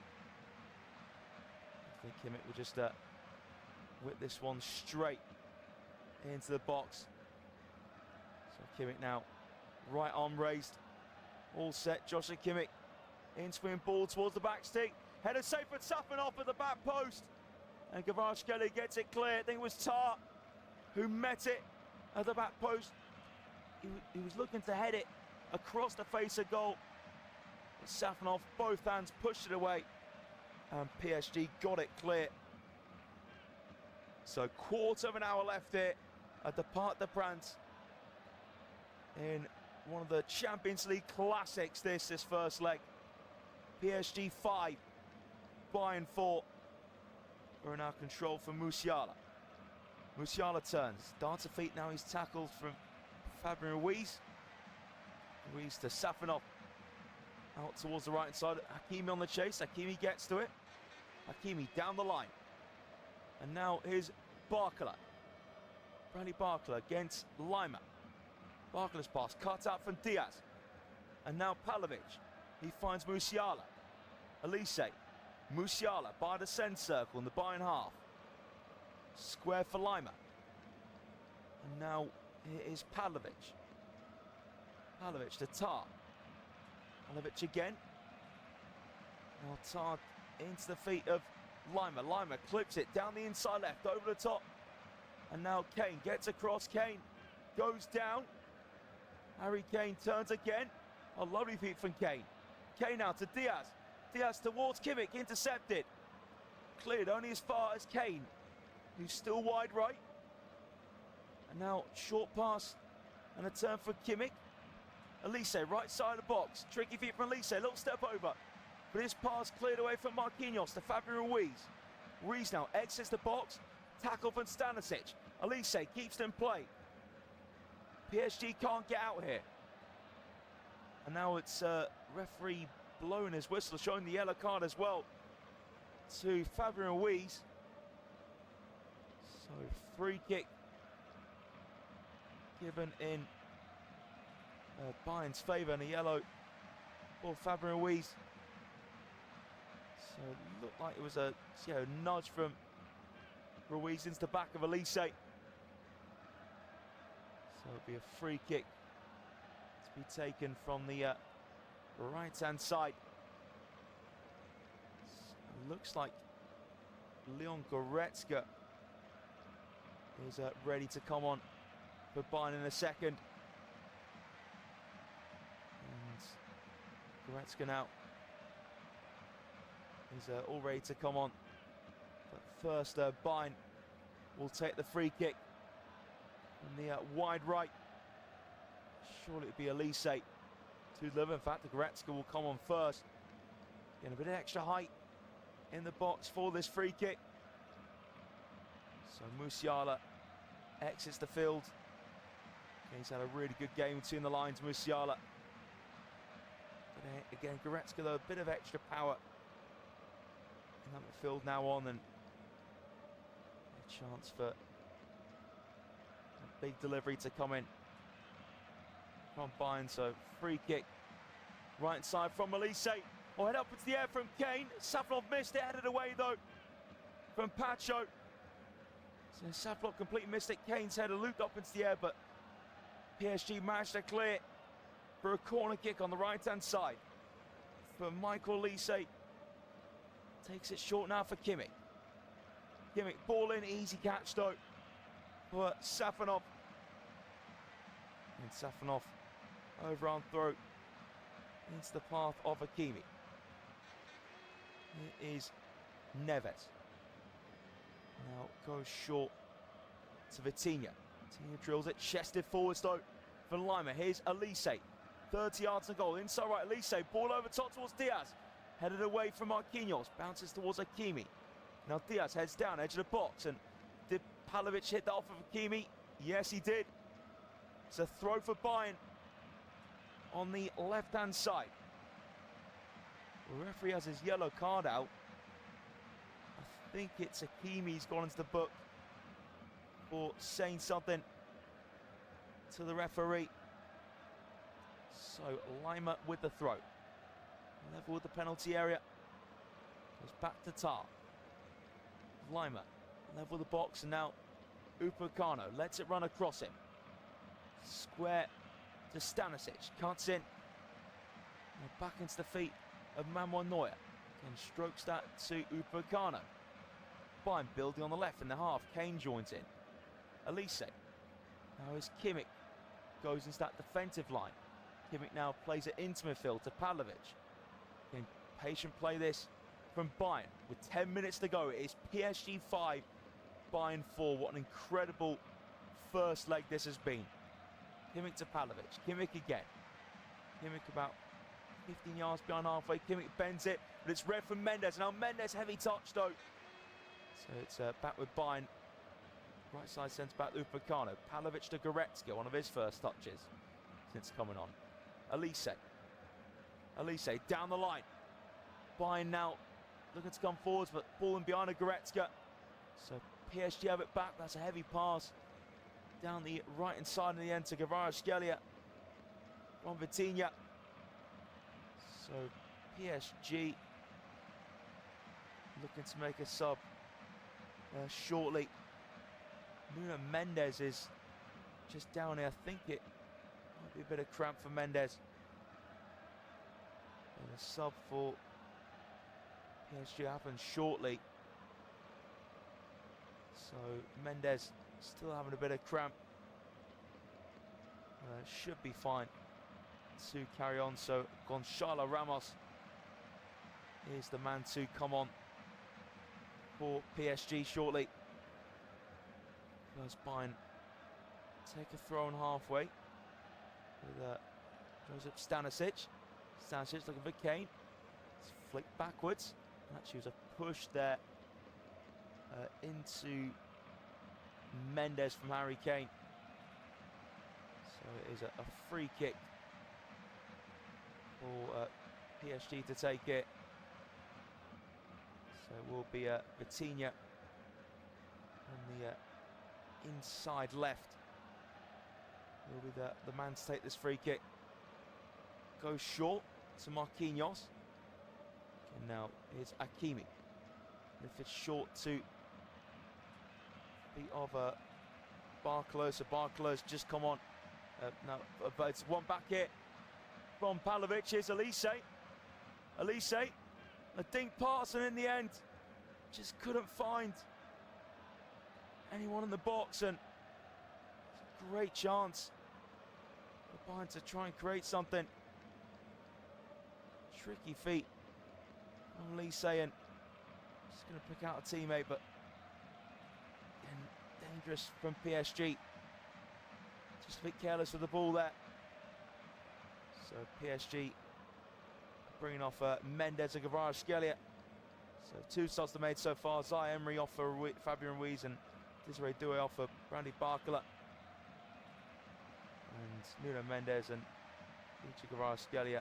think Kimmich will just whip this one straight into the box. So Kimmich now, right arm raised, all set. Joshua Kimmich in swing ball towards the back stick. Header safe for Safanov at the back post. And Kvaratskhelia gets it clear. I think it was Tar who met it at the back post. He was looking to head it across the face of goal. Safanov, both hands, pushed it away, and PSG got it clear. So quarter of an hour left here at the Parc des Princes in one of the Champions League classics. This first leg. PSG 5, Bayern 4. We're in our control for Musiala. Musiala turns, darts a feet. Now he's tackled from Fabio Ruiz. Ruiz to Safanov. Out towards the right side. Hakimi on the chase. Hakimi gets to it. Hakimi down the line. And now here's Barcola. Bradley Barcola against Lima. Barcola's pass cut out from Diaz. And now Pavlovic. He finds Musiala. Elise. Musiala by the centre circle in the Bayern half. Square for Lima. And now here is Pavlovic. Pavlovic to Tar. Pavlovic again. Now Tar into the feet of Lima. Lima clips it down the inside left, over the top. And now Kane gets across. Kane goes down. Harry Kane turns again. A lovely feat from Kane. Kane now to Diaz. Diaz towards Kimmich, intercepted. Cleared only as far as Kane, who's still wide right. And now short pass and a turn for Kimmich. Elise, right side of the box. Tricky feet from Elise, little step over. But his pass cleared away from Marquinhos to Fabio Ruiz. Ruiz now exits the box. Tackle from Stanisic. Elise keeps it in play. PSG can't get out here. And now it's referee blowing his whistle, showing the yellow card as well to Fabio Ruiz. So free kick given in Bayern's favour, and a yellow for Fabio Ruiz. So it looked like it was a nudge from Ruiz into the back of Elise. So it'll be a free kick to be taken from the right-hand side. So looks like Leon Goretzka is ready to come on for Bayern in a second. And Goretzka now is all ready to come on. But first, Bayern will take the free kick from the wide right. Surely it'd be Elise to deliver. In fact, the Goretzka will come on first. Getting a bit of extra height in the box for this free kick. So Musiala exits the field. He's had a really good game between the lines, Musiala. But again, Goretzka though, a bit of extra power in that midfield now on, and a chance for a big delivery to come in from Bayern. So free kick right inside from Elise. Oh, head up into the air from Kane. Safanov missed it, headed away though from Pacho. So Safanov completely missed it. Kane's header looped up into the air, but PSG managed to clear for a corner kick on the right-hand side for Michael Elise. Takes it short now for Kimmich. Kimmich, ball in, easy catch though for Safanov. And Safanov overarm throw into the path of Hakimi. It is Neves. Now goes short to Vitinha. Vitinha drills it, chested forwards though for Lima. Here's Elise. 30 yards to goal. Inside right, Elise. Ball over top towards Diaz. Headed away from Marquinhos. Bounces towards Hakimi. Now Diaz heads down, edge of the box. And did Pavlovic hit that off of Hakimi? Yes, he did. It's a throw for Bayern on the left-hand side. The referee has his yellow card out. I think it's Hakimi's gone into the book for saying something to the referee. So Lima with the throw. Level with the penalty area. Goes back to Tar. Lima level with the box, and now Upamecano lets it run across him. Square to Stanisic. Cuts in. Now back into the feet of Manuel Neuer. And strokes that to Upamecano. Bayern building on the left in the half. Kane joins in. Elise. Now as Kimmich goes into that defensive line. Kimmich now plays it into midfield to Pavlovic. Again, patient play this from Bayern. With 10 minutes to go, it is PSG 5, Bayern 4. What an incredible first leg this has been. Kimmich to Pavlovic. Kimmich again. Kimmich about 15 yards behind halfway. Kimmich bends it, but it's red from Mendes. Now Mendes, heavy touch though. So it's back with Bayern. Right side centre back Upamecano. Pavlovic to Goretzka, one of his first touches since coming on. Elise. Elise down the line. Bayern now looking to come forwards, but falling behind a Goretzka. So PSG have it back. That's a heavy pass down the right-hand side in the end to Kvaratskhelia from Vitinha. So PSG looking to make a sub shortly. Nuno Mendes is just down here. I think it might be a bit of cramp for Mendes. And a sub for PSG happens shortly. So Mendes still having a bit of cramp. Should be fine to carry on. So Gonzalo Ramos is the man to come on for PSG shortly. First Bayern take a throw on halfway with Joseph Stanisic. Stanisic looking for Kane. It's flicked backwards. Actually, was a push there into Mendes from Harry Kane. So it is a free kick for PSG to take it. So it will be Vitinha on the inside left. Will be the man to take this free kick. Goes short to Marquinhos. And now here's Hakimi. If it's short to the other Barclay. So Barclay's just come on. Now, but it's one back here from Pavlovic. Here's Elise. Elise, a dink pass, and in the end, just couldn't find anyone in the box, and it's a great chance for Bayern to try and create something. Tricky feet from Elise, and just going to pick out a teammate, but dangerous from PSG. Just a bit careless with the ball there. So PSG bringing off Mendes and Kvaratskhelia. So 2 starts made so far. Zaire Emery off for Fabian Ruiz and Desiree Doué off for Brandy Barcola. And Nuno Mendes and Ichi Kvaratskhelia,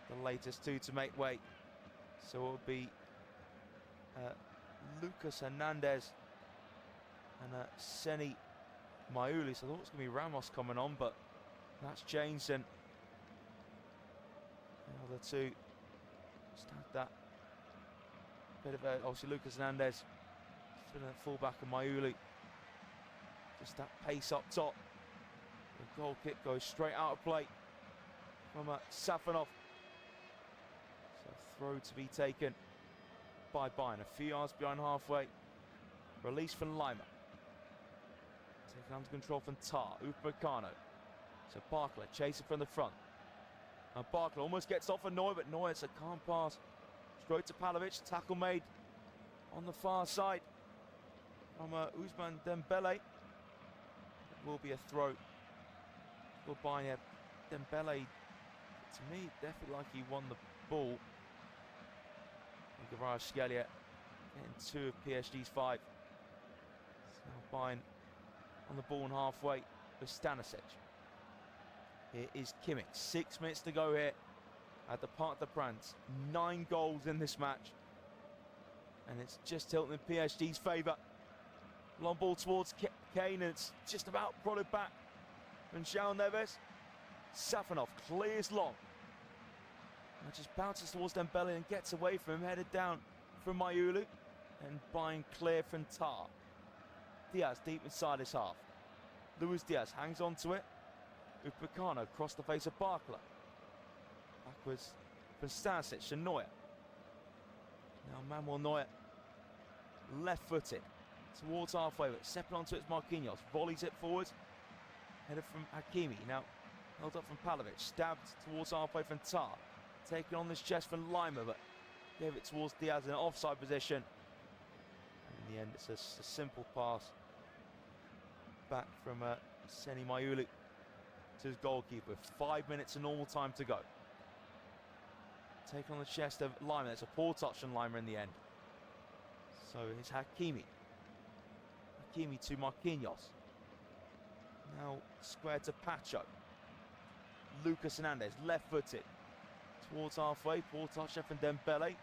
the latest 2 to make way. So it will be Lucas Hernandez and Seni Mayuli. So I thought it was going to be Ramos coming on, but that's changed. And the other 2 just had that bit of obviously Lucas Hernandez filling at fullback and Mayuli. Just that pace up top. The goal kick goes straight out of play from Safanov. So throw to be taken by Bayern. A few yards behind halfway. Release from Lima. Taken under control from Tar. Upamecano. So Barcola chasing from the front. And Barcola almost gets off of Neuer, but Neuer, it's a calm pass. Straight to Palovic. Tackle made on the far side from Ousmane Dembele. It will be a throw. Goodbye, Dembele, to me, definitely like he won the ball. And Kvaratskhelia getting 2 of PSG's 5. So now Bayern on the ball and halfway with Stanisic. Here is Kimmich. 6 minutes to go here at the Parc des Princes. 9 goals in this match. And it's just tilting in PSG's favour. Long ball towards Kane, and it's just about prodded back. And João Neves, Safanov clears long. And just bounces towards Dembele and gets away from him, headed down from Mayulu. And Bayern clear from Tar. Diaz deep inside his half. Luis Diaz hangs on to it. Upamecano across the face of Barcola. Backwards from Stanisic and Neuer. Now Manuel Neuer, left-footed towards halfway, but stepping onto it's Marquinhos. Volleys it forwards. Headed from Hakimi, now held up from Palovic, stabbed towards halfway from Tar, taken on this chest from Lima, but gave it towards Diaz in an offside position. And in the end, it's a simple pass back from Seni Mayulu to his goalkeeper. 5 minutes of normal time to go. Taken on the chest of Lima. That's a poor touch on Lima in the end. So it's Hakimi. Hakimi to Marquinhos. Now square to Pacho. Lucas Hernandez, left-footed. Towards halfway, poor touch from Dembele.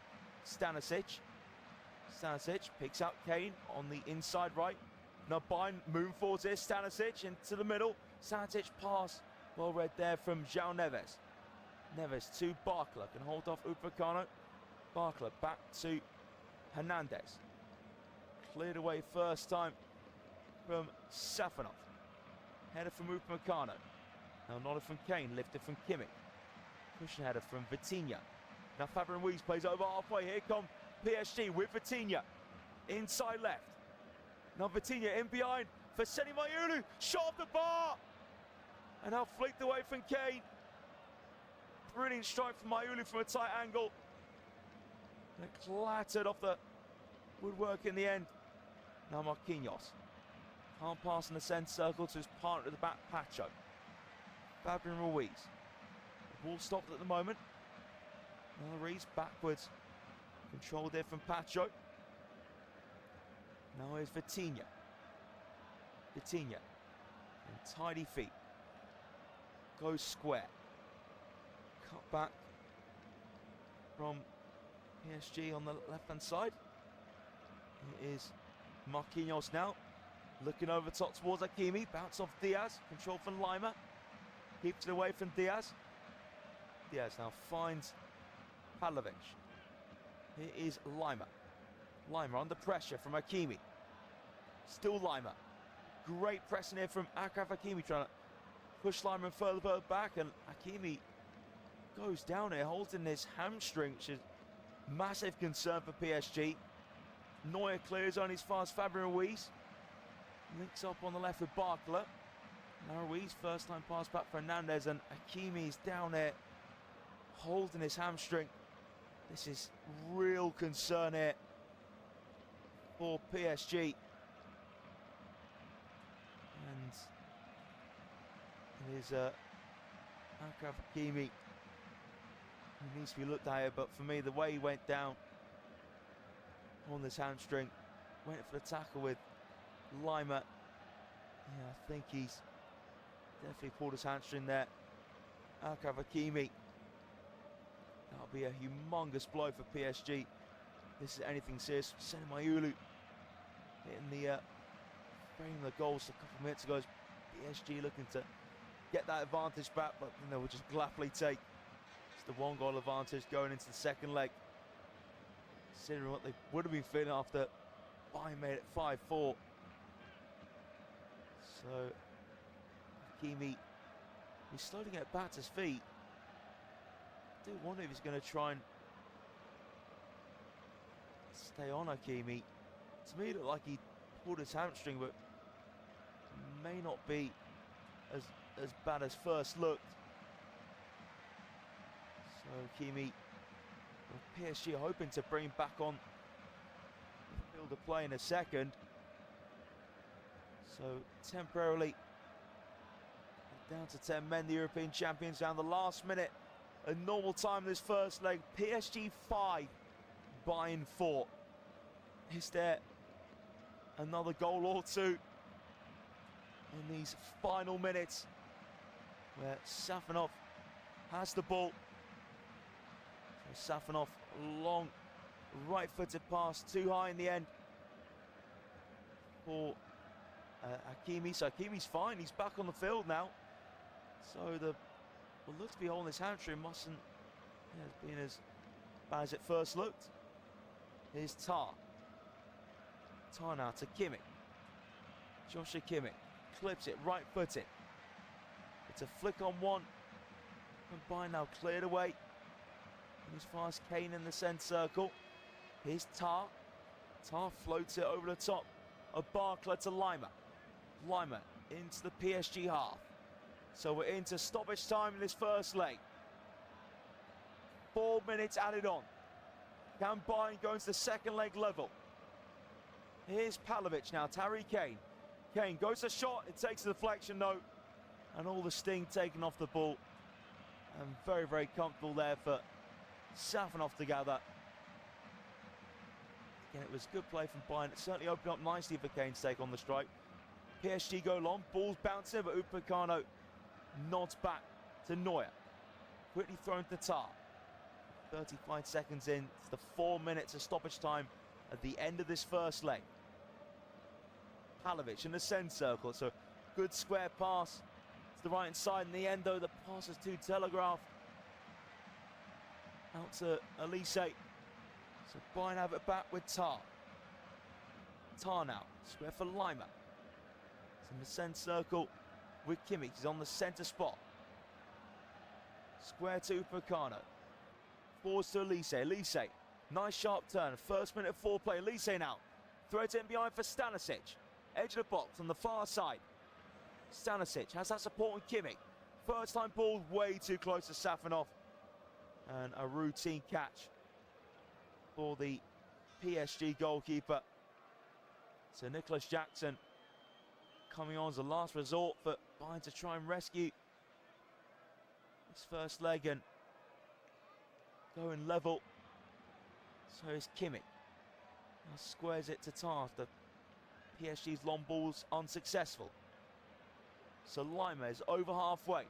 Stanisic. Stanisic picks out Kane on the inside right. Now Bayern move forwards here. Stanisic into the middle. Stanisic pass. Well read there from João Neves. Neves to Barcola. Can hold off Upamecano. Barcola back to Hernandez. Cleared away first time from Safanov. Header from Upamecano. Now nodded from Kane, lifted from Kimmich. Pushing header from Vitinha. Now Fabian Ruiz plays over halfway. Here come PSG with Vitinha. Inside left. Now Vitinha in behind for Seni Mayulu. Shot off the bar. And now flicked away from Kane. Brilliant strike from Mayulu from a tight angle. And it clattered off the woodwork in the end. Now Marquinhos. Can't pass in the centre circle to his partner at the back, Pacho. Fabian Ruiz. The ball stopped at the moment. Now Ruiz backwards. Controlled there from Pacho. Now here's Vitinha. Vitinha. And tidy feet. Goes square. Cut back from PSG on the left-hand side. It is Marquinhos now. Looking over top towards Hakimi. Bounce off Diaz. Control from Lima. Keeps it away from Diaz. Diaz now finds Palovic. Here is Lima. Lima under pressure from Hakimi. Still Lima. Great pressing here from Achraf Hakimi, trying to push Lima further back, and Hakimi goes down here, holding his hamstring, which is massive concern for PSG. Neuer clears on his fast. Fabian Ruiz links up on the left with Barcola. Now Ruiz, first time pass back for Hernandez, and Hakimi is down there holding his hamstring. This is real concern here for PSG. And it is Akraf Hakimi, he needs to be looked at here, but for me, the way he went down on this hamstring, went for the tackle with Lima. Yeah, I think he's definitely pulled his hamstring there. Akraf Hakimi. That'll be a humongous blow for PSG. This is anything serious. Senemayulu hitting the frame of the goals a couple of minutes ago. PSG looking to get that advantage back, but they will just gladly take the 1-goal advantage going into the second leg. Considering what they would have been feeling after Bayern made it 5-4. So Hakimi, he's slowly getting back to his feet. I do wonder if he's going to try and stay on Hakimi. To me, it looked like he pulled his hamstring, but may not be as bad as first looked. So Hakimi, well, PSG are hoping to bring him back on the field of play in a second. So temporarily down to 10 men, the European champions, down the last minute. A normal time this first leg. PSG 5, Bayern 4. Is there another goal or two in these final minutes where Safanov has the ball? So Safanov, long right-footed pass, too high in the end for Hakimi. So Hakimi's fine, he's back on the field now. So will look to be holding his hamstring, mustn't have been as bad as it first looked. Here's Tar. Tar now to Kimmich. Joshua Kimmich clips it, right footed. It's a flick on one. And Bayern now cleared away. And as far as Kane in the centre circle. Here's Tar. Tar floats it over the top of Barclay to Lima. Lima into the PSG half. So we're into stoppage time in this first leg. 4 minutes added on. Can Bayern go into the second leg level? Here's Pavlovic now, Harry Kane. Kane goes a shot, it takes a deflection note. And all the sting taken off the ball. And very, very comfortable there for Safanov to gather. Again, it was good play from Bayern. It certainly opened up nicely for Kane to take on the strike. PSG go long, ball's bouncing, but Upamecano nods back to Neuer. Quickly thrown to Tar. 35 seconds in to the 4 minutes of stoppage time at the end of this first leg. Pavlovic in the centre circle. It's a good square pass to the right hand side. In the end, though, the pass is too telegraphed. Out to Elise. So Bayern have it back with Tar. Tar now. Square for Lima. It's in the centre circle with Kimmich. He's on the centre spot. Square to Upamecano. Forwards to Elise. Elise. Nice sharp turn. First minute of foreplay. Elise now. Threads in behind for Stanisic. Edge of the box on the far side. Stanisic has that support on Kimmich. First time ball way too close to Safanov. And a routine catch for the PSG goalkeeper. So Nicholas Jackson coming on as a last resort for Bayern to try and rescue this first leg and going level. So is Kimmich. Now squares it to Tar after PSG's long balls unsuccessful. So Lima is over halfway.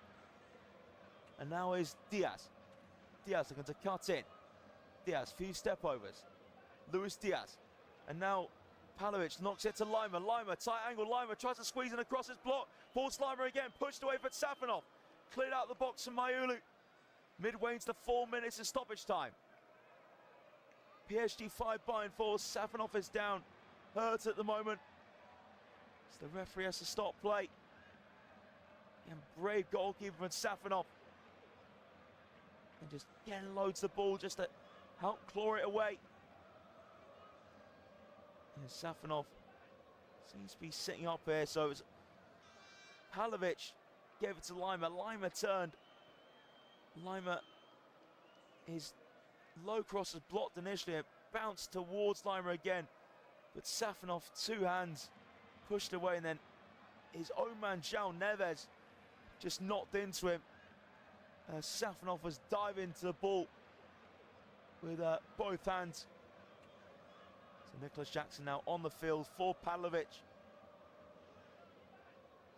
And now is Diaz. Diaz looking to cut in. Diaz, few step overs. Luis Diaz. And now Pavlovic knocks it to Lima. Lima, tight angle. Lima tries to squeeze in across his block. Pulls Lima again. Pushed away for Safanov. Cleared out the box from Mayulu. Midway into the 4 minutes of stoppage time. PSG 5, Bayern 4. Safanov is down. Hurt at the moment. So the referee has to stop play. And brave goalkeeper from Safanov. And just getting loads the ball just to help claw it away. And Safanov seems to be sitting up here. So it was Pavlovic gave it to Lima. Lima turned. Lima, his low cross was blocked initially. It bounced towards Lima again. But Safanov, two hands, pushed away. And then his own man, João Neves, just knocked into him. Safanov was diving to the ball with both hands. So Nicholas Jackson now on the field for Pavlovic.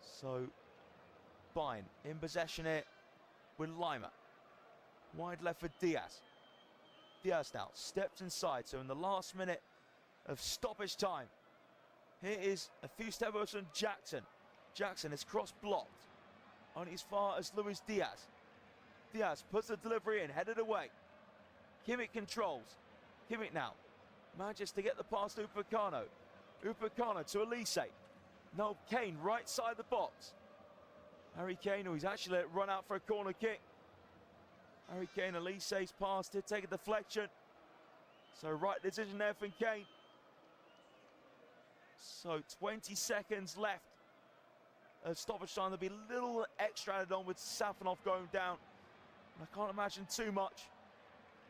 So Bayern in possession here with Lima. Wide left for Diaz. Diaz now steps inside, so in the last minute of stoppage time, here is a few steps from Jackson. Jackson is cross blocked, only as far as Luis Diaz. Diaz puts the delivery in, headed away. Kimmich controls. Kimmich now manages to get the pass to Upamecano. Upamecano to Elise. Now Kane right side the box. Harry Kane, who he's actually let it run out for a corner kick. Harry Kane, Elise's pass did take a deflection. So right decision there from Kane. So 20 seconds left of stoppage time. There'll be a little extra added on with Safanov going down. I can't imagine too much.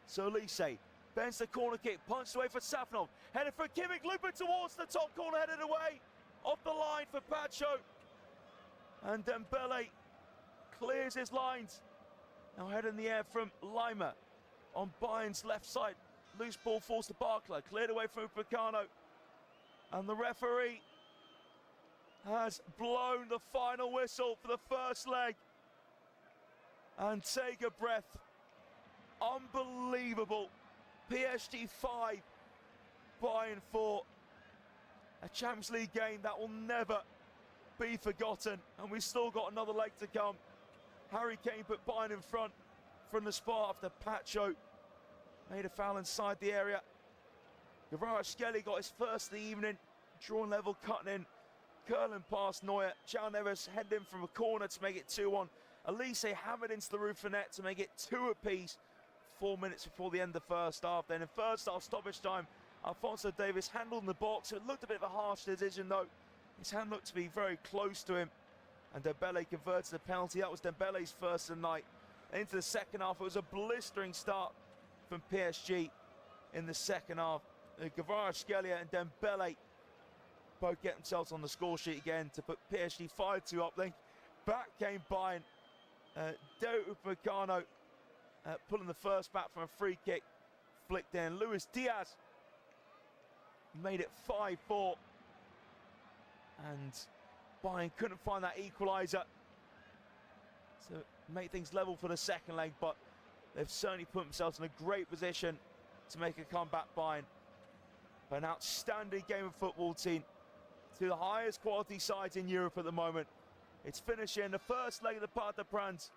So Elise bends the corner kick, punched away for Safanov. Headed for Kimmich, looping towards the top corner, headed away. Off the line for Pacho. And Dembele clears his lines. Now head in the air from Lima on Bayern's left side. Loose ball falls to Barclay, cleared away from Upamecano. And the referee has blown the final whistle for the first leg. And take a breath. Unbelievable. PSG 5, Bayern 4. A Champions League game that will never be forgotten. And we've still got another leg to come. Harry Kane put Bayern in front from the spot after Pacho made a foul inside the area. Kvaratskhelia got his first of the evening. Drawn level, cutting in, curling past Neuer. João Neves headed in from a corner to make it 2-1. Elise hammered into the roof of net to make it 2 apiece. 4 minutes before the end of the first half. Then in first half stoppage time, Alphonso Davies handled in the box. It looked a bit of a harsh decision though. His hand looked to be very close to him. And Dembele converted the penalty. That was Dembele's first of the night. Into the second half, it was a blistering start from PSG in the second half. Kvaratskhelia and Dembele both get themselves on the score sheet again to put PSG 5-2 up. Then back came Bayern. Upamecano pulling the first back from a free kick. Flicked in. Luis Diaz made it 5-4. And Bayern couldn't find that equaliser to make things level for the second leg, but they've certainly put themselves in a great position to make a comeback. Bayern, but an outstanding game of football team, to the highest quality sides in Europe at the moment. It's finishing the first leg of the Parc des Princes.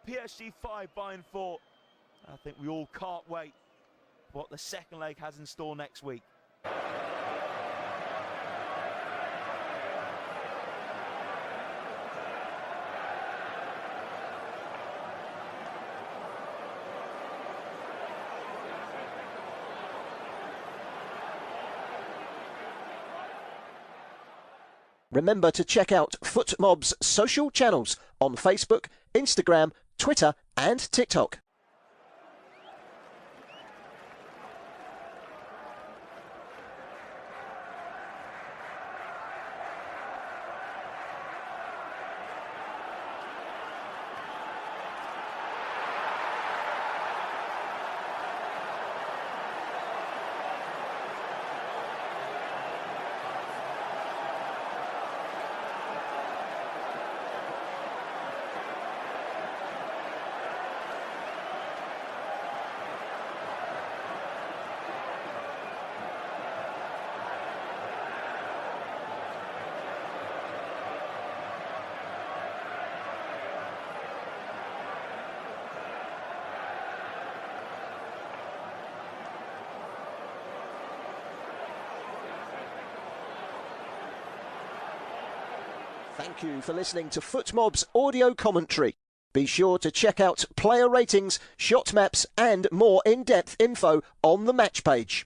PSG 5, Bayern 4. I think we all can't wait what the second leg has in store next week. Remember to check out FootMob's social channels on Facebook, Instagram, Twitter and TikTok. Thank you for listening to FootMob's audio commentary. Be sure to check out player ratings, shot maps and more in-depth info on the match page.